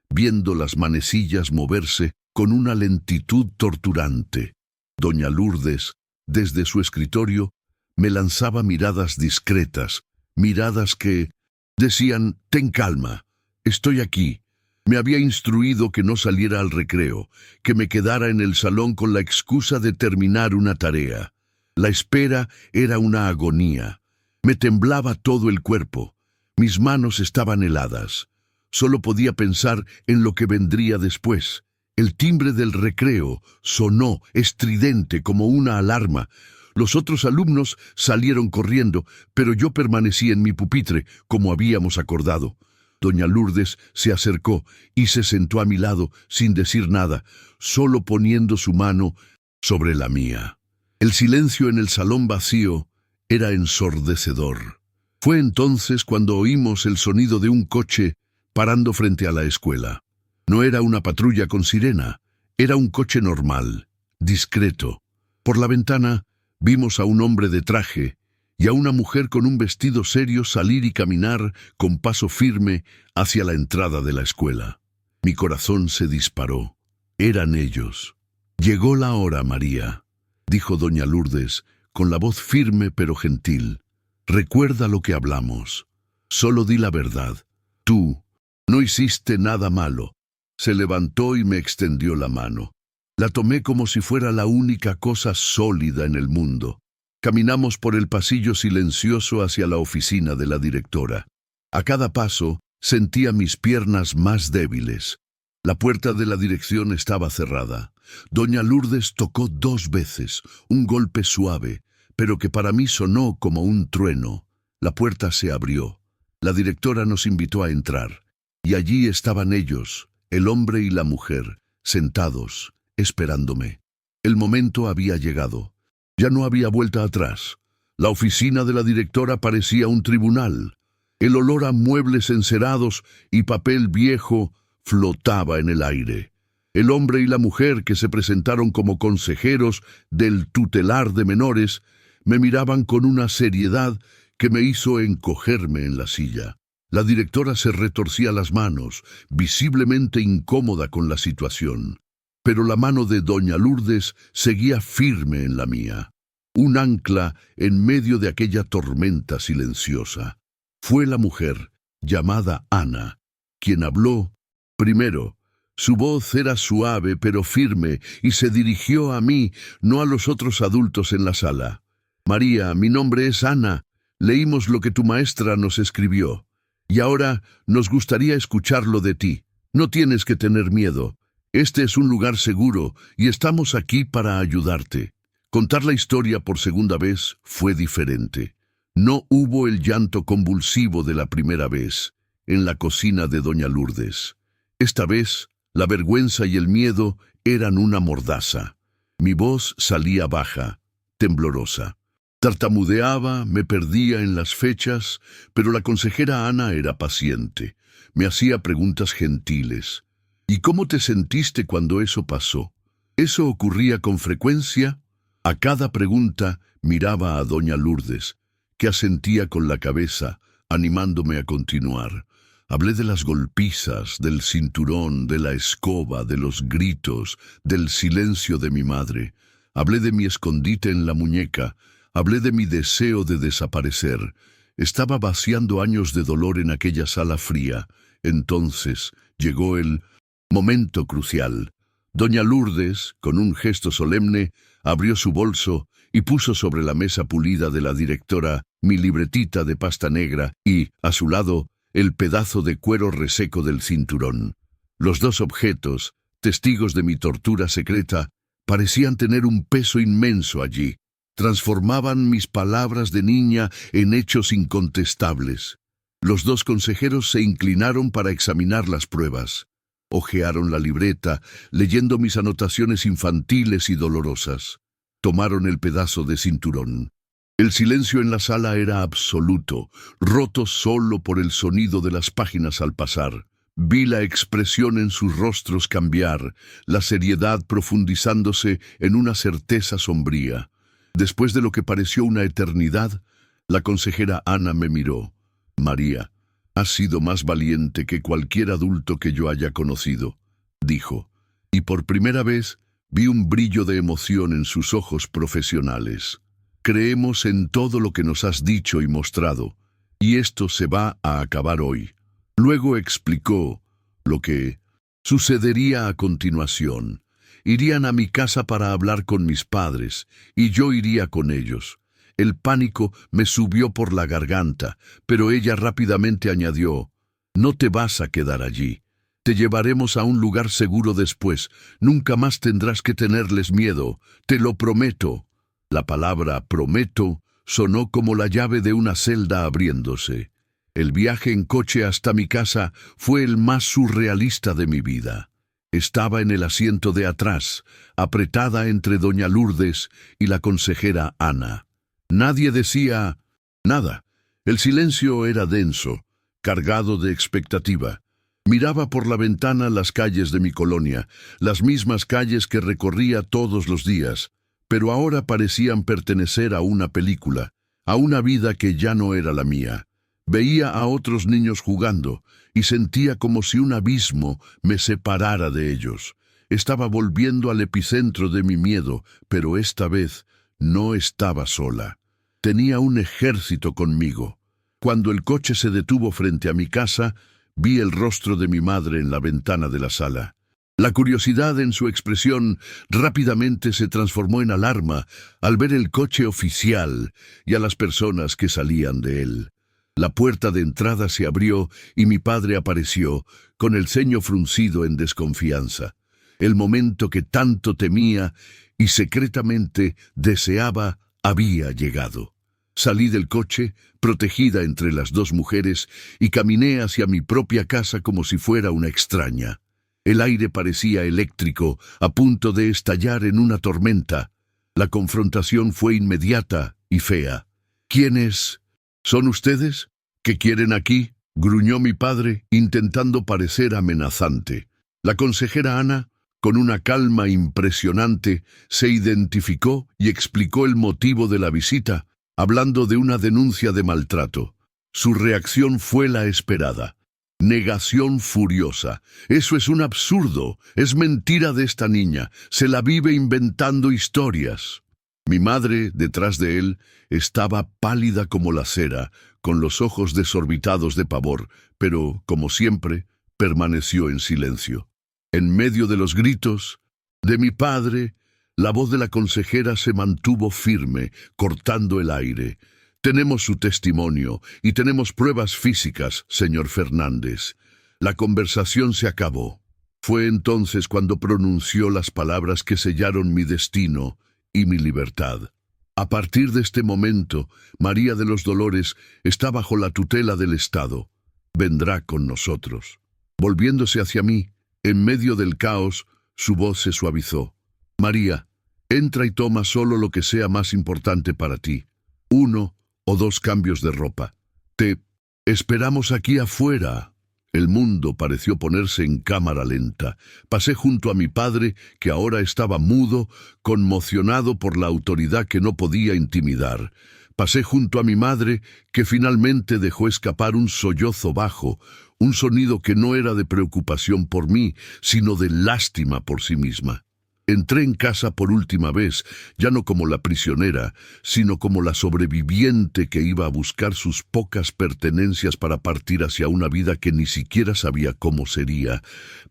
viendo las manecillas moverse con una lentitud torturante. Doña Lourdes, desde su escritorio, me lanzaba miradas discretas, miradas que decían: «Ten calma, estoy aquí». Me había instruido que no saliera al recreo, que me quedara en el salón con la excusa de terminar una tarea. La espera era una agonía. Me temblaba todo el cuerpo. Mis manos estaban heladas. Solo podía pensar en lo que vendría después. El timbre del recreo sonó estridente como una alarma. Los otros alumnos salieron corriendo, pero yo permanecí en mi pupitre, como habíamos acordado. Doña Lourdes se acercó y se sentó a mi lado sin decir nada, solo poniendo su mano sobre la mía. El silencio en el salón vacío era ensordecedor. Fue entonces cuando oímos el sonido de un coche parando frente a la escuela. No era una patrulla con sirena, era un coche normal, discreto. Por la ventana vimos a un hombre de traje y a una mujer con un vestido serio salir y caminar con paso firme hacia la entrada de la escuela. Mi corazón se disparó. Eran ellos. «Llegó la hora, María», dijo doña Lourdes, con la voz firme pero gentil. «Recuerda lo que hablamos. Solo di la verdad. Tú no hiciste nada malo». Se levantó y me extendió la mano. La tomé como si fuera la única cosa sólida en el mundo. Caminamos por el pasillo silencioso hacia la oficina de la directora. A cada paso sentía mis piernas más débiles. La puerta de la dirección estaba cerrada. Doña Lourdes tocó 2 veces, un golpe suave, pero que para mí sonó como un trueno. La puerta se abrió. La directora nos invitó a entrar, y allí estaban ellos, el hombre y la mujer, sentados, esperándome. El momento había llegado. Ya no había vuelta atrás. La oficina de la directora parecía un tribunal. El olor a muebles encerados y papel viejo flotaba en el aire. El hombre y la mujer que se presentaron como consejeros del tutelar de menores me miraban con una seriedad que me hizo encogerme en la silla. La directora se retorcía las manos, visiblemente incómoda con la situación. Pero la mano de doña Lourdes seguía firme en la mía, un ancla en medio de aquella tormenta silenciosa. Fue la mujer, llamada Ana, quien habló primero. Su voz era suave pero firme y se dirigió a mí, no a los otros adultos en la sala. María, mi nombre es Ana. Leímos lo que tu maestra nos escribió. Y ahora nos gustaría escucharlo de ti. No tienes que tener miedo. Este es un lugar seguro y estamos aquí para ayudarte. Contar la historia por segunda vez fue diferente. No hubo el llanto convulsivo de la primera vez, en la cocina de doña Lourdes. Esta vez, la vergüenza y el miedo eran una mordaza. Mi voz salía baja, temblorosa. Tartamudeaba, me perdía en las fechas, pero la consejera Ana era paciente. Me hacía preguntas gentiles. ¿Y cómo te sentiste cuando eso pasó? ¿Eso ocurría con frecuencia? A cada pregunta miraba a doña Lourdes, que asentía con la cabeza, animándome a continuar. Hablé de las golpizas, del cinturón, de la escoba, de los gritos, del silencio de mi madre. Hablé de mi escondite en la muñeca. Hablé de mi deseo de desaparecer. Estaba vaciando años de dolor en aquella sala fría. Entonces llegó el momento crucial. Doña Lourdes, con un gesto solemne, abrió su bolso y puso sobre la mesa pulida de la directora mi libretita de pasta negra y, a su lado, el pedazo de cuero reseco del cinturón. Los dos objetos, testigos de mi tortura secreta, parecían tener un peso inmenso allí. Transformaban mis palabras de niña en hechos incontestables. Los dos consejeros se inclinaron para examinar las pruebas. Hojearon la libreta, leyendo mis anotaciones infantiles y dolorosas. Tomaron el pedazo de cinturón. El silencio en la sala era absoluto, roto solo por el sonido de las páginas al pasar. Vi la expresión en sus rostros cambiar, la seriedad profundizándose en una certeza sombría. Después de lo que pareció una eternidad, la consejera Ana me miró. María, has sido más valiente que cualquier adulto que yo haya conocido, dijo, y por primera vez vi un brillo de emoción en sus ojos profesionales. Creemos en todo lo que nos has dicho y mostrado, y esto se va a acabar hoy. Luego explicó lo que sucedería a continuación. Irían a mi casa para hablar con mis padres, y yo iría con ellos. El pánico me subió por la garganta, pero ella rápidamente añadió, no te vas a quedar allí. Te llevaremos a un lugar seguro después. Nunca más tendrás que tenerles miedo, te lo prometo. La palabra prometo sonó como la llave de una celda abriéndose. El viaje en coche hasta mi casa fue el más surrealista de mi vida. Estaba en el asiento de atrás, apretada entre doña Lourdes y la consejera Ana. Nadie decía nada. El silencio era denso, cargado de expectativa. Miraba por la ventana las calles de mi colonia, las mismas calles que recorría todos los días, pero ahora parecían pertenecer a una película, a una vida que ya no era la mía. Veía a otros niños jugando y sentía como si un abismo me separara de ellos. Estaba volviendo al epicentro de mi miedo, pero esta vez no estaba sola. Tenía un ejército conmigo. Cuando el coche se detuvo frente a mi casa, vi el rostro de mi madre en la ventana de la sala. La curiosidad en su expresión rápidamente se transformó en alarma al ver el coche oficial y a las personas que salían de él. La puerta de entrada se abrió y mi padre apareció, con el ceño fruncido en desconfianza. El momento que tanto temía y secretamente deseaba había llegado. Salí del coche, protegida entre las dos mujeres, y caminé hacia mi propia casa como si fuera una extraña. El aire parecía eléctrico, a punto de estallar en una tormenta. La confrontación fue inmediata y fea. ¿Quiénes son ustedes? ¿Qué quieren aquí?, gruñó mi padre, intentando parecer amenazante. La consejera Ana, con una calma impresionante, se identificó y explicó el motivo de la visita, hablando de una denuncia de maltrato. Su reacción fue la esperada. Negación furiosa. Eso es un absurdo. Es mentira de esta niña. Se la vive inventando historias. Mi madre, detrás de él, estaba pálida como la cera, con los ojos desorbitados de pavor, pero, como siempre, permaneció en silencio. En medio de los gritos de mi padre, la voz de la consejera se mantuvo firme, cortando el aire. Tenemos su testimonio y tenemos pruebas físicas, señor Fernández. La conversación se acabó. Fue entonces cuando pronunció las palabras que sellaron mi destino y mi libertad. A partir de este momento, María de los Dolores está bajo la tutela del Estado. Vendrá con nosotros. Volviéndose hacia mí, en medio del caos, su voz se suavizó. María, entra y toma solo lo que sea más importante para ti. 1 o 2 cambios de ropa. Te esperamos aquí afuera. El mundo pareció ponerse en cámara lenta. Pasé junto a mi padre, que ahora estaba mudo, conmocionado por la autoridad que no podía intimidar. Pasé junto a mi madre, que finalmente dejó escapar un sollozo bajo, un sonido que no era de preocupación por mí, sino de lástima por sí misma. Entré en casa por última vez, ya no como la prisionera, sino como la sobreviviente que iba a buscar sus pocas pertenencias para partir hacia una vida que ni siquiera sabía cómo sería,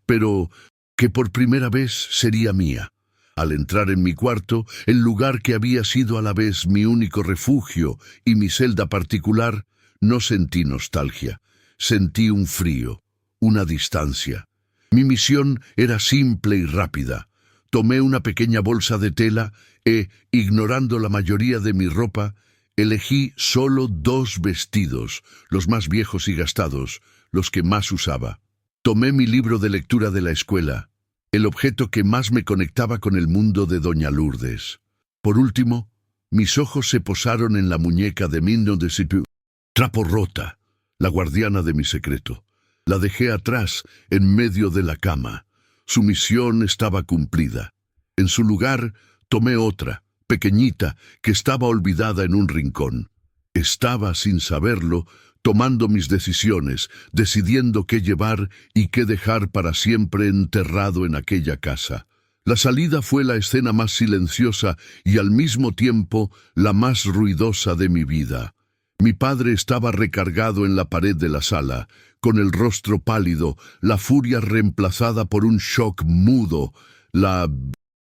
pero que por primera vez sería mía. Al entrar en mi cuarto, el lugar que había sido a la vez mi único refugio y mi celda particular, no sentí nostalgia, sentí un frío, una distancia. Mi misión era simple y rápida. Tomé una pequeña bolsa de tela e, ignorando la mayoría de mi ropa, elegí solo 2 vestidos, los más viejos y gastados, los que más usaba. Tomé mi libro de lectura de la escuela, el objeto que más me conectaba con el mundo de Doña Lourdes. Por último, mis ojos se posaron en la muñeca de Minon de Situ, trapo rota, la guardiana de mi secreto. La dejé atrás, en medio de la cama. Su misión estaba cumplida. En su lugar, tomé otra, pequeñita, que estaba olvidada en un rincón. Estaba, sin saberlo, tomando mis decisiones, decidiendo qué llevar y qué dejar para siempre enterrado en aquella casa. La salida fue la escena más silenciosa y al mismo tiempo la más ruidosa de mi vida. Mi padre estaba recargado en la pared de la sala, con el rostro pálido, la furia reemplazada por un shock mudo, la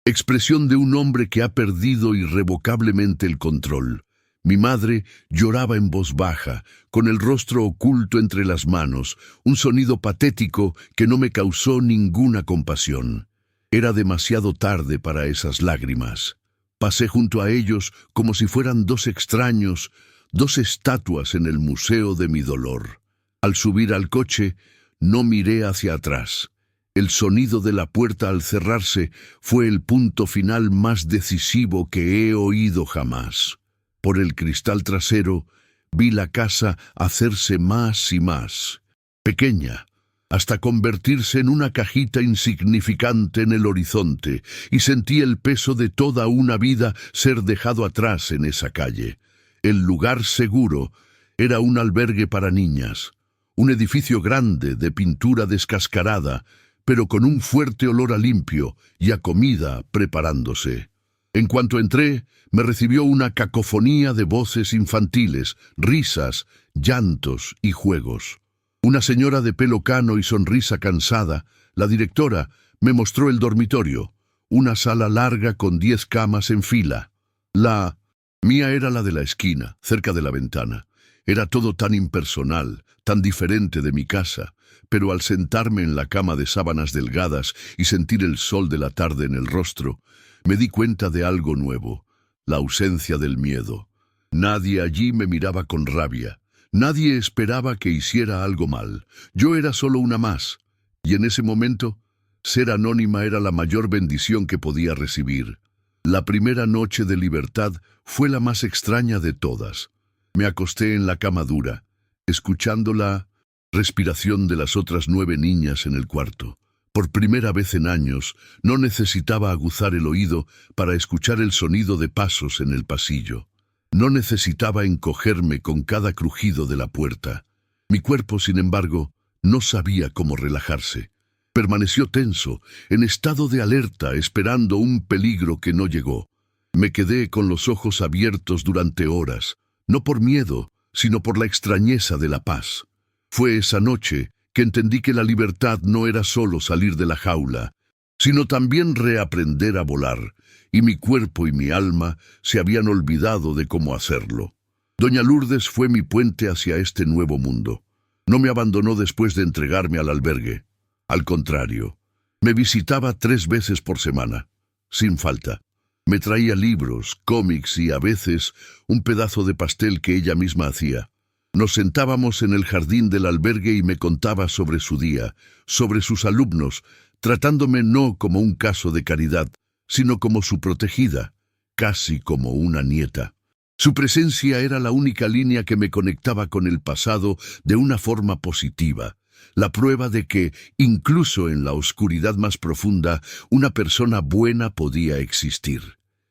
expresión de un hombre que ha perdido irrevocablemente el control. Mi madre lloraba en voz baja, con el rostro oculto entre las manos, un sonido patético que no me causó ninguna compasión. Era demasiado tarde para esas lágrimas. Pasé junto a ellos como si fueran 2 extraños, 2 estatuas en el museo de mi dolor. Al subir al coche, no miré hacia atrás. El sonido de la puerta al cerrarse fue el punto final más decisivo que he oído jamás. Por el cristal trasero, vi la casa hacerse más y más pequeña, hasta convertirse en una cajita insignificante en el horizonte, y sentí el peso de toda una vida ser dejado atrás en esa calle. El lugar seguro era un albergue para niñas, un edificio grande de pintura descascarada, pero con un fuerte olor a limpio y a comida preparándose. En cuanto entré, me recibió una cacofonía de voces infantiles, risas, llantos y juegos. Una señora de pelo cano y sonrisa cansada, la directora, me mostró el dormitorio, una sala larga con 10 camas en fila. La mía era la de la esquina, cerca de la ventana. Era todo tan impersonal, tan diferente de mi casa, pero al sentarme en la cama de sábanas delgadas y sentir el sol de la tarde en el rostro, me di cuenta de algo nuevo, la ausencia del miedo. Nadie allí me miraba con rabia, nadie esperaba que hiciera algo mal. Yo era solo una más, y en ese momento Ser anónima era la mayor bendición que podía recibir. La primera noche de libertad fue la más extraña de todas. Me acosté en la cama dura, escuchando la respiración de las otras 9 niñas en el cuarto. Por primera vez en años, no necesitaba aguzar el oído para escuchar el sonido de pasos en el pasillo. No necesitaba encogerme con cada crujido de la puerta. Mi cuerpo, sin embargo, no sabía cómo relajarse. Permaneció tenso, en estado de alerta, esperando un peligro que no llegó. Me quedé con los ojos abiertos durante horas, no por miedo, sino por la extrañeza de la paz. Fue esa noche que entendí que la libertad no era solo salir de la jaula, sino también reaprender a volar, y mi cuerpo y mi alma se habían olvidado de cómo hacerlo. Doña Lourdes fue mi puente hacia este nuevo mundo. No me abandonó después de entregarme al albergue. Al contrario, me visitaba 3 veces por semana, sin falta. Me traía libros, cómics y, a veces, un pedazo de pastel que ella misma hacía. Nos sentábamos en el jardín del albergue y me contaba sobre su día, sobre sus alumnos, tratándome no como un caso de caridad, sino como su protegida, casi como una nieta. Su presencia era la única línea que me conectaba con el pasado de una forma positiva. La prueba de que, incluso en la oscuridad más profunda, una persona buena podía existir.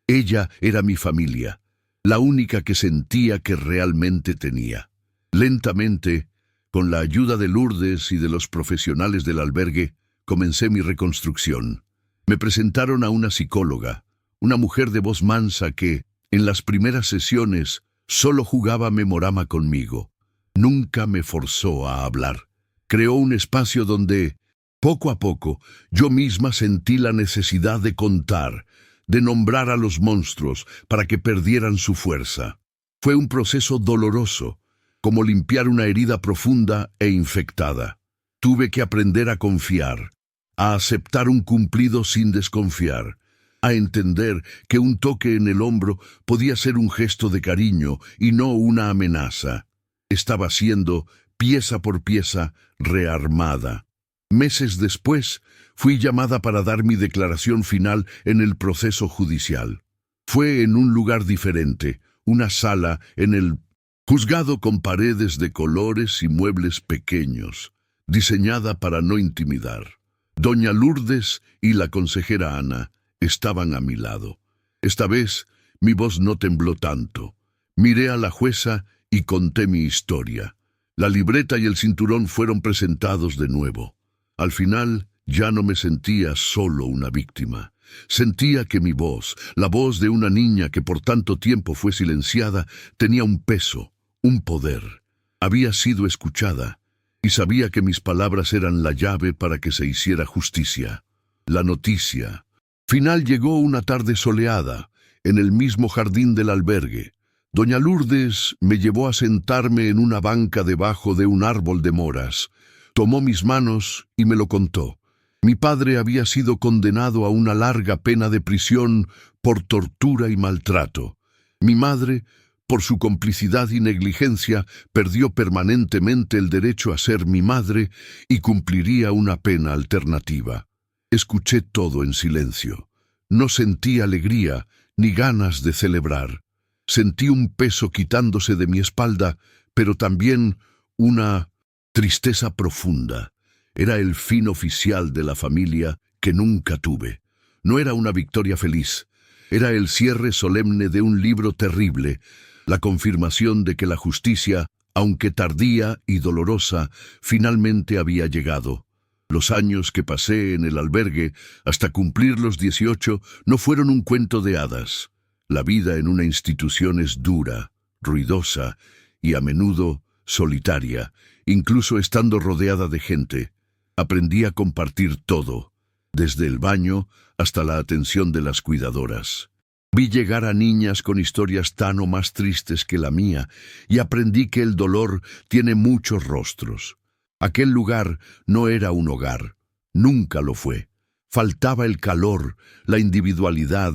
Ella era mi familia, la única que sentía que realmente tenía. Lentamente, con la ayuda de Lourdes y de los profesionales del albergue, comencé mi reconstrucción. Me presentaron a una psicóloga, una mujer de voz mansa que, en las primeras sesiones, solo jugaba memorama conmigo. Nunca me forzó a hablar. Creó un espacio donde, poco a poco, yo misma sentí la necesidad de contar, de nombrar a los monstruos para que perdieran su fuerza. Fue un proceso doloroso, como limpiar una herida profunda e infectada. Tuve que aprender a confiar, a aceptar un cumplido sin desconfiar, a entender que un toque en el hombro podía ser un gesto de cariño y no una amenaza. Estaba siendo, pieza por pieza, rearmada. Meses después, fui llamada para dar mi declaración final en el proceso judicial. Fue en un lugar diferente, una sala en el juzgado con paredes de colores y muebles pequeños, diseñada para no intimidar. Doña Lourdes y la consejera Ana estaban a mi lado. Esta vez, mi voz no tembló tanto. Miré a la jueza y conté mi historia. La libreta y el cinturón fueron presentados de nuevo. Al final, ya no me sentía solo una víctima. Sentía que mi voz, la voz de una niña que por tanto tiempo fue silenciada, tenía un peso, un poder. Había sido escuchada, y sabía que mis palabras eran la llave para que se hiciera justicia. La noticia final llegó una tarde soleada, en el mismo jardín del albergue. Doña Lourdes me llevó a sentarme en una banca debajo de un árbol de moras. Tomó mis manos y me lo contó. Mi padre había sido condenado a una larga pena de prisión por tortura y maltrato. Mi madre, por su complicidad y negligencia, perdió permanentemente el derecho a ser mi madre y cumpliría una pena alternativa. Escuché todo en silencio. No sentí alegría ni ganas de celebrar. Sentí un peso quitándose de mi espalda, pero también una tristeza profunda. Era el fin oficial de la familia que nunca tuve. No era una victoria feliz. Era el cierre solemne de un libro terrible, la confirmación de que la justicia, aunque tardía y dolorosa, finalmente había llegado. Los años que pasé en el albergue, hasta cumplir los 18, no fueron un cuento de hadas. La vida en una institución es dura, ruidosa y a menudo solitaria, incluso estando rodeada de gente. Aprendí a compartir todo, desde el baño hasta la atención de las cuidadoras. Vi llegar a niñas con historias tan o más tristes que la mía y aprendí que el dolor tiene muchos rostros. Aquel lugar no era un hogar, nunca lo fue. Faltaba el calor, la individualidad,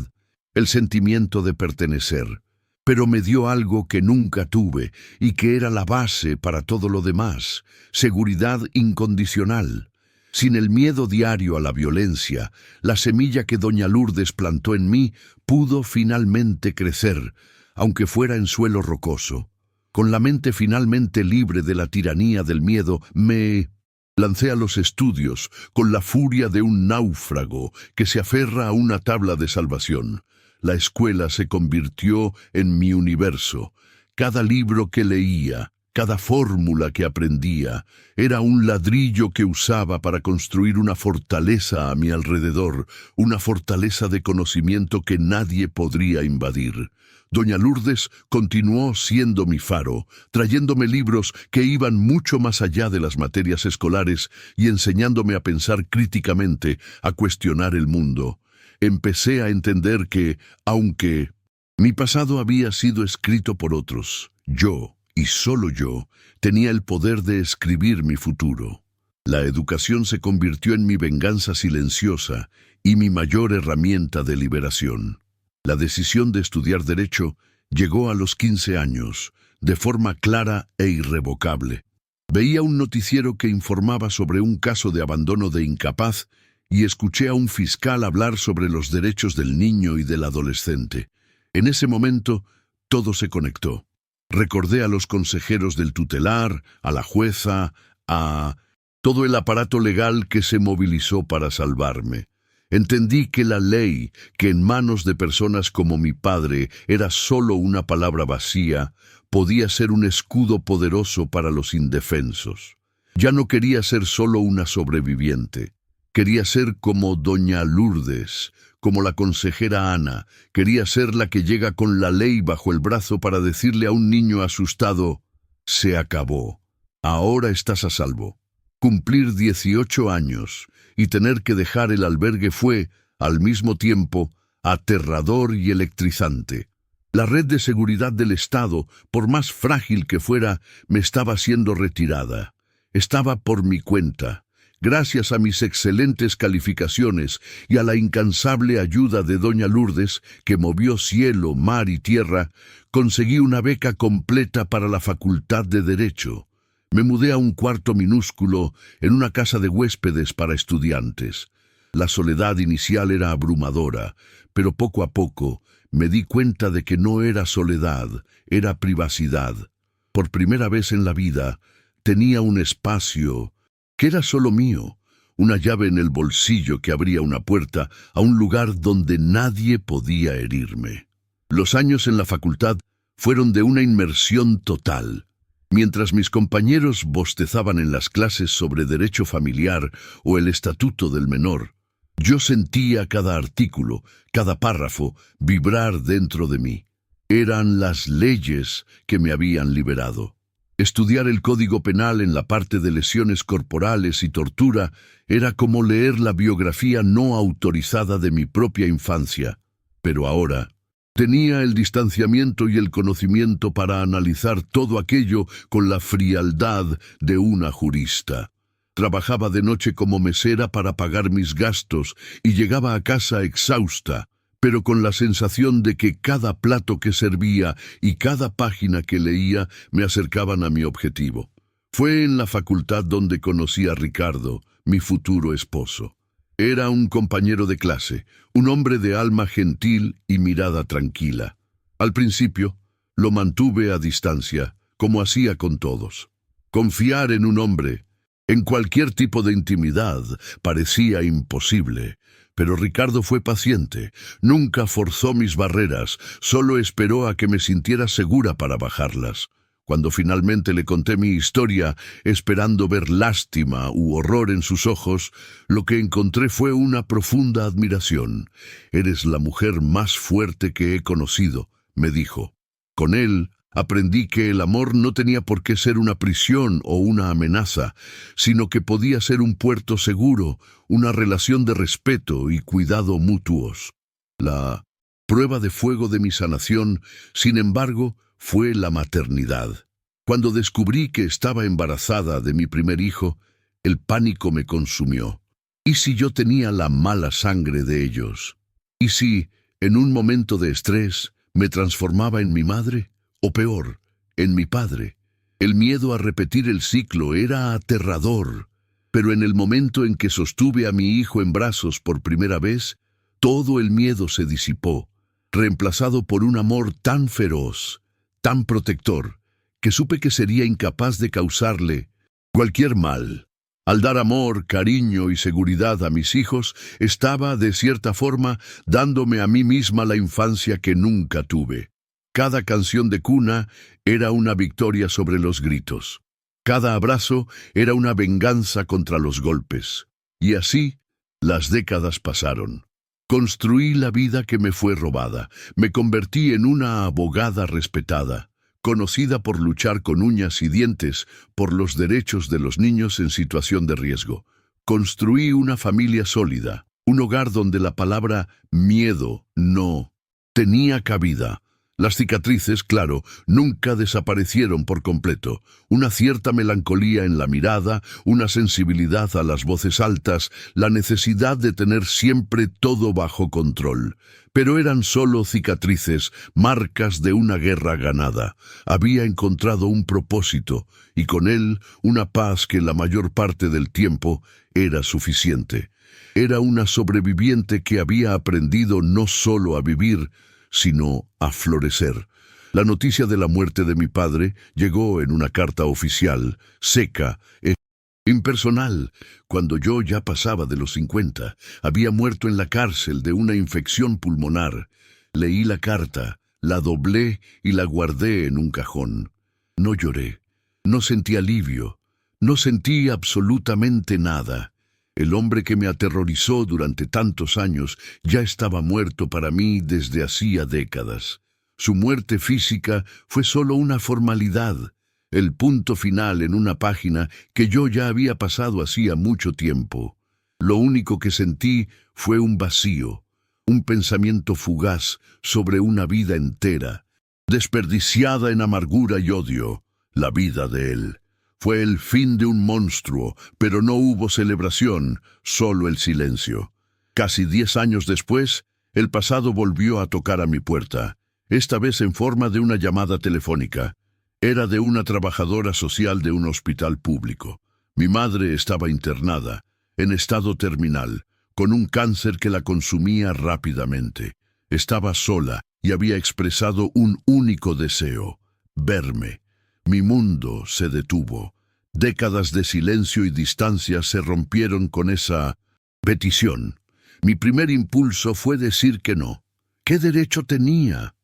el sentimiento de pertenecer, pero me dio algo que nunca tuve y que era la base para todo lo demás: seguridad incondicional. Sin el miedo diario a la violencia, la semilla que doña Lourdes plantó en mí pudo finalmente crecer, aunque fuera en suelo rocoso. Con la mente finalmente libre de la tiranía del miedo, me lancé a los estudios con la furia de un náufrago que se aferra a una tabla de salvación. La escuela se convirtió en mi universo. Cada libro que leía, cada fórmula que aprendía, era un ladrillo que usaba para construir una fortaleza a mi alrededor, una fortaleza de conocimiento que nadie podría invadir. Doña Lourdes continuó siendo mi faro, trayéndome libros que iban mucho más allá de las materias escolares y enseñándome a pensar críticamente, a cuestionar el mundo. Empecé a entender que, aunque mi pasado había sido escrito por otros, yo, y solo yo, tenía el poder de escribir mi futuro. La educación se convirtió en mi venganza silenciosa y mi mayor herramienta de liberación. La decisión de estudiar Derecho llegó a los 15 años, de forma clara e irrevocable. Veía un noticiero que informaba sobre un caso de abandono de incapaz y escuché a un fiscal hablar sobre los derechos del niño y del adolescente. En ese momento, todo se conectó. Recordé a los consejeros del tutelar, a la jueza, a todo el aparato legal que se movilizó para salvarme. Entendí que la ley, que en manos de personas como mi padre era solo una palabra vacía, podía ser un escudo poderoso para los indefensos. Ya no quería ser solo una sobreviviente. Quería ser como doña Lourdes, como la consejera Ana. Quería ser la que llega con la ley bajo el brazo para decirle a un niño asustado: «Se acabó. Ahora estás a salvo». Cumplir 18 años y tener que dejar el albergue fue, al mismo tiempo, aterrador y electrizante. La red de seguridad del Estado, por más frágil que fuera, me estaba siendo retirada. Estaba por mi cuenta. Gracias a mis excelentes calificaciones y a la incansable ayuda de doña Lourdes, que movió cielo, mar y tierra, conseguí una beca completa para la Facultad de Derecho. Me mudé a un cuarto minúsculo en una casa de huéspedes para estudiantes. La soledad inicial era abrumadora, pero poco a poco me di cuenta de que no era soledad, era privacidad. Por primera vez en la vida tenía un espacio que era solo mío, una llave en el bolsillo que abría una puerta a un lugar donde nadie podía herirme. Los años en la facultad fueron de una inmersión total. Mientras mis compañeros bostezaban en las clases sobre derecho familiar o el estatuto del menor, yo sentía cada artículo, cada párrafo, vibrar dentro de mí. Eran las leyes que me habían liberado. Estudiar el Código Penal en la parte de lesiones corporales y tortura era como leer la biografía no autorizada de mi propia infancia. Pero ahora tenía el distanciamiento y el conocimiento para analizar todo aquello con la frialdad de una jurista. Trabajaba de noche como mesera para pagar mis gastos y llegaba a casa exhausta, pero con la sensación de que cada plato que servía y cada página que leía me acercaban a mi objetivo. Fue en la facultad donde conocí a Ricardo, mi futuro esposo. Era un compañero de clase, un hombre de alma gentil y mirada tranquila. Al principio, lo mantuve a distancia, como hacía con todos. Confiar en un hombre, en cualquier tipo de intimidad, parecía imposible. Pero Ricardo fue paciente, nunca forzó mis barreras, solo esperó a que me sintiera segura para bajarlas. Cuando finalmente le conté mi historia, esperando ver lástima u horror en sus ojos, lo que encontré fue una profunda admiración. «Eres la mujer más fuerte que he conocido», me dijo. Con él aprendí que el amor no tenía por qué ser una prisión o una amenaza, sino que podía ser un puerto seguro, una relación de respeto y cuidado mutuos. La prueba de fuego de mi sanación, sin embargo, fue la maternidad. Cuando descubrí que estaba embarazada de mi primer hijo, el pánico me consumió. ¿Y si yo tenía la mala sangre de ellos? ¿Y si, en un momento de estrés, me transformaba en mi madre? O peor, en mi padre. El miedo a repetir el ciclo era aterrador. pero en el momento en que sostuve a mi hijo en brazos por primera vez, todo el miedo se disipó, reemplazado por un amor tan feroz, tan protector, que supe que sería incapaz de causarle cualquier mal. Al dar amor, cariño y seguridad a mis hijos, estaba, de cierta forma, dándome a mí misma la infancia que nunca tuve. Cada canción de cuna era una victoria sobre los gritos. Cada abrazo era una venganza contra los golpes. Y así, las décadas pasaron. Construí la vida que me fue robada. Me convertí en una abogada respetada, conocida por luchar con uñas y dientes por los derechos de los niños en situación de riesgo. Construí una familia sólida, un hogar donde la palabra miedo no tenía cabida. Las cicatrices, claro, nunca desaparecieron por completo. Una cierta melancolía en la mirada, una sensibilidad a las voces altas, la necesidad de tener siempre todo bajo control. Pero eran solo cicatrices, marcas de una guerra ganada. Había encontrado un propósito, y con él una paz que la mayor parte del tiempo era suficiente. Era una sobreviviente que había aprendido no solo a vivir, sino a florecer. La noticia de la muerte de mi padre llegó en una carta oficial, seca, impersonal, cuando yo ya pasaba de los 50. Había muerto en la cárcel de una infección pulmonar. Leí la carta, la doblé y la guardé en un cajón. No lloré, no sentí alivio, no sentí absolutamente nada. El hombre que me aterrorizó durante tantos años ya estaba muerto para mí desde hacía décadas. Su muerte física fue solo una formalidad, el punto final en una página que yo ya había pasado hacía mucho tiempo. Lo único que sentí fue un vacío, un pensamiento fugaz sobre una vida entera, desperdiciada en amargura y odio, la vida de él. Fue el fin de un monstruo, pero no hubo celebración, solo el silencio. Casi 10 años después, el pasado volvió a tocar a mi puerta, esta vez en forma de una llamada telefónica. Era de una trabajadora social de un hospital público. Mi madre estaba internada, en estado terminal, con un cáncer que la consumía rápidamente. Estaba sola y había expresado un único deseo: verme. Mi mundo se detuvo. Décadas de silencio y distancia se rompieron con esa petición. Mi primer impulso fue decir que no. ¿Qué derecho tenía?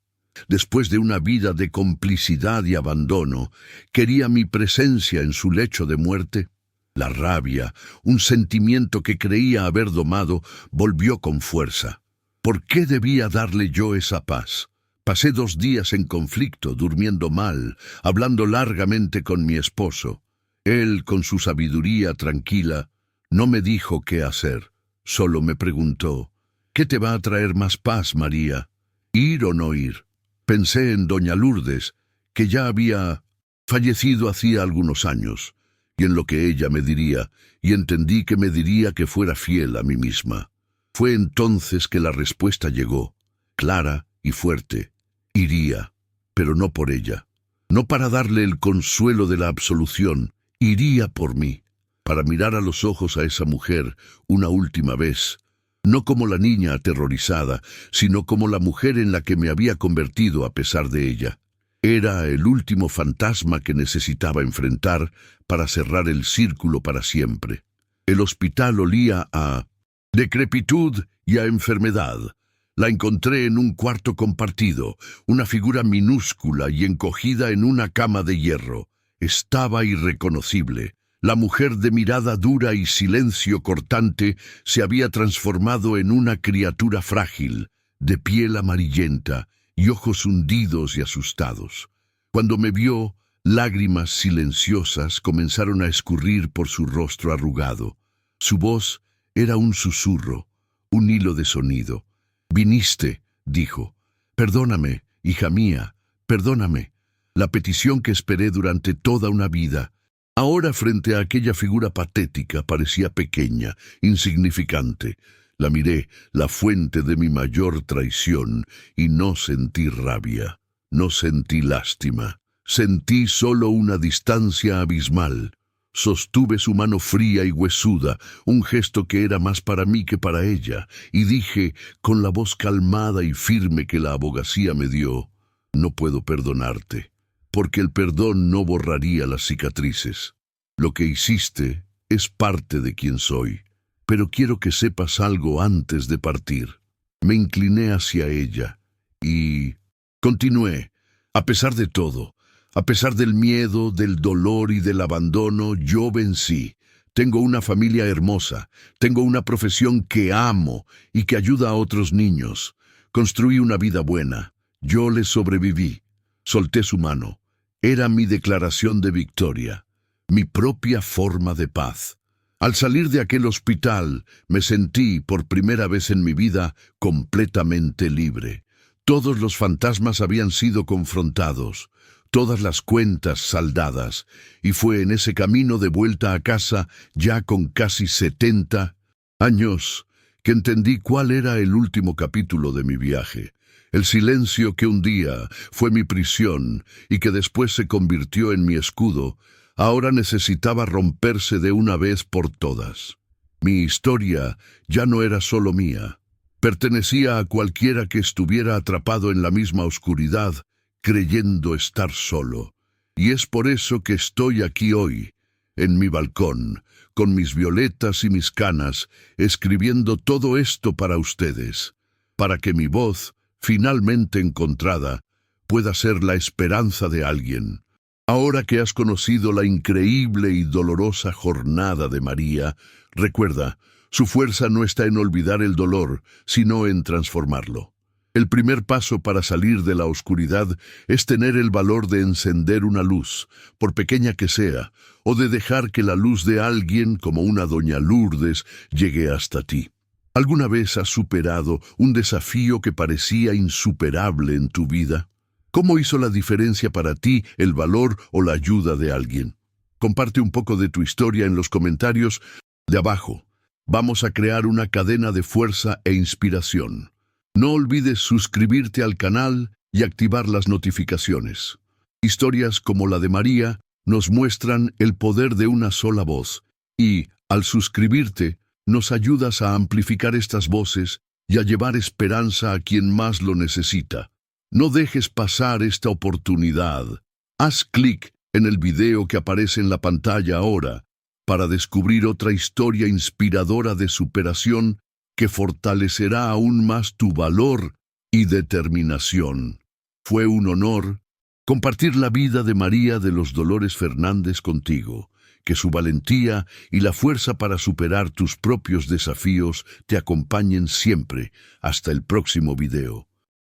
Después de una vida de complicidad y abandono, ¿quería mi presencia en su lecho de muerte? La rabia, un sentimiento que creía haber domado, volvió con fuerza. ¿Por qué debía darle yo esa paz? Pasé 2 días en conflicto, durmiendo mal, hablando largamente con mi esposo. Él, con su sabiduría tranquila, no me dijo qué hacer. Solo me preguntó: ¿qué te va a traer más paz, María? ¿Ir o no ir? Pensé en doña Lourdes, que ya había fallecido hacía algunos años, y en lo que ella me diría, y entendí que me diría que fuera fiel a mí misma. Fue entonces que la respuesta llegó, clara y fuerte: iría, pero no por ella. No para darle el consuelo de la absolución, iría por mí, para mirar a los ojos a esa mujer una última vez, no como la niña aterrorizada, sino como la mujer en la que me había convertido a pesar de ella. Era el último fantasma que necesitaba enfrentar para cerrar el círculo para siempre. El hospital olía a decrepitud y a enfermedad. La encontré en un cuarto compartido, una figura minúscula y encogida en una cama de hierro. Estaba irreconocible. La mujer de mirada dura y silencio cortante se había transformado en una criatura frágil, de piel amarillenta y ojos hundidos y asustados. Cuando me vio, lágrimas silenciosas comenzaron a escurrir por su rostro arrugado. Su voz era un susurro, un hilo de sonido. «Viniste», dijo. «Perdóname, hija mía, perdóname. La petición que esperé durante toda una vida». Ahora, frente a aquella figura patética, parecía pequeña, insignificante. La miré, la fuente de mi mayor traición, y no sentí rabia, no sentí lástima. Sentí solo una distancia abismal, Sostuve su mano fría y huesuda, un gesto que era más para mí que para ella, y dije, con la voz calmada y firme que la abogacía me dio, no puedo perdonarte, porque el perdón no borraría las cicatrices. Lo que hiciste es parte de quien soy, pero quiero que sepas algo antes de partir. Me incliné hacia ella y continué, a pesar de todo. A pesar del miedo, del dolor y del abandono, yo vencí. Tengo una familia hermosa, tengo una profesión que amo y que ayuda a otros niños. Construí una vida buena. Yo le sobreviví. Solté su mano. Era mi declaración de victoria, mi propia forma de paz. Al salir de aquel hospital, me sentí, por primera vez en mi vida, completamente libre. Todos los fantasmas habían sido confrontados. Todas las cuentas saldadas, y fue en ese camino de vuelta a casa, ya con casi 70 años, que entendí cuál era el último capítulo de mi viaje. El silencio que un día fue mi prisión y que después se convirtió en mi escudo, ahora necesitaba romperse de una vez por todas. Mi historia ya no era solo mía. Pertenecía a cualquiera que estuviera atrapado en la misma oscuridad, creyendo estar solo. Y es por eso que estoy aquí hoy, en mi balcón, con mis violetas y mis canas, escribiendo todo esto para ustedes, para que mi voz, finalmente encontrada, pueda ser la esperanza de alguien. Ahora que has conocido la increíble y dolorosa jornada de María, recuerda, su fuerza no está en olvidar el dolor, sino en transformarlo. El primer paso para salir de la oscuridad es tener el valor de encender una luz, por pequeña que sea, o de dejar que la luz de alguien, como una doña Lourdes, llegue hasta ti. ¿Alguna vez has superado un desafío que parecía insuperable en tu vida? ¿Cómo hizo la diferencia para ti el valor o la ayuda de alguien? Comparte un poco de tu historia en los comentarios de abajo. Vamos a crear una cadena de fuerza e inspiración. No olvides suscribirte al canal y activar las notificaciones. Historias como la de María nos muestran el poder de una sola voz y, al suscribirte, nos ayudas a amplificar estas voces y a llevar esperanza a quien más lo necesita. No dejes pasar esta oportunidad. Haz clic en el video que aparece en la pantalla ahora para descubrir otra historia inspiradora de superación que fortalecerá aún más tu valor y determinación. Fue un honor compartir la vida de María de los Dolores Fernández contigo. Que su valentía y la fuerza para superar tus propios desafíos te acompañen siempre. Hasta el próximo video.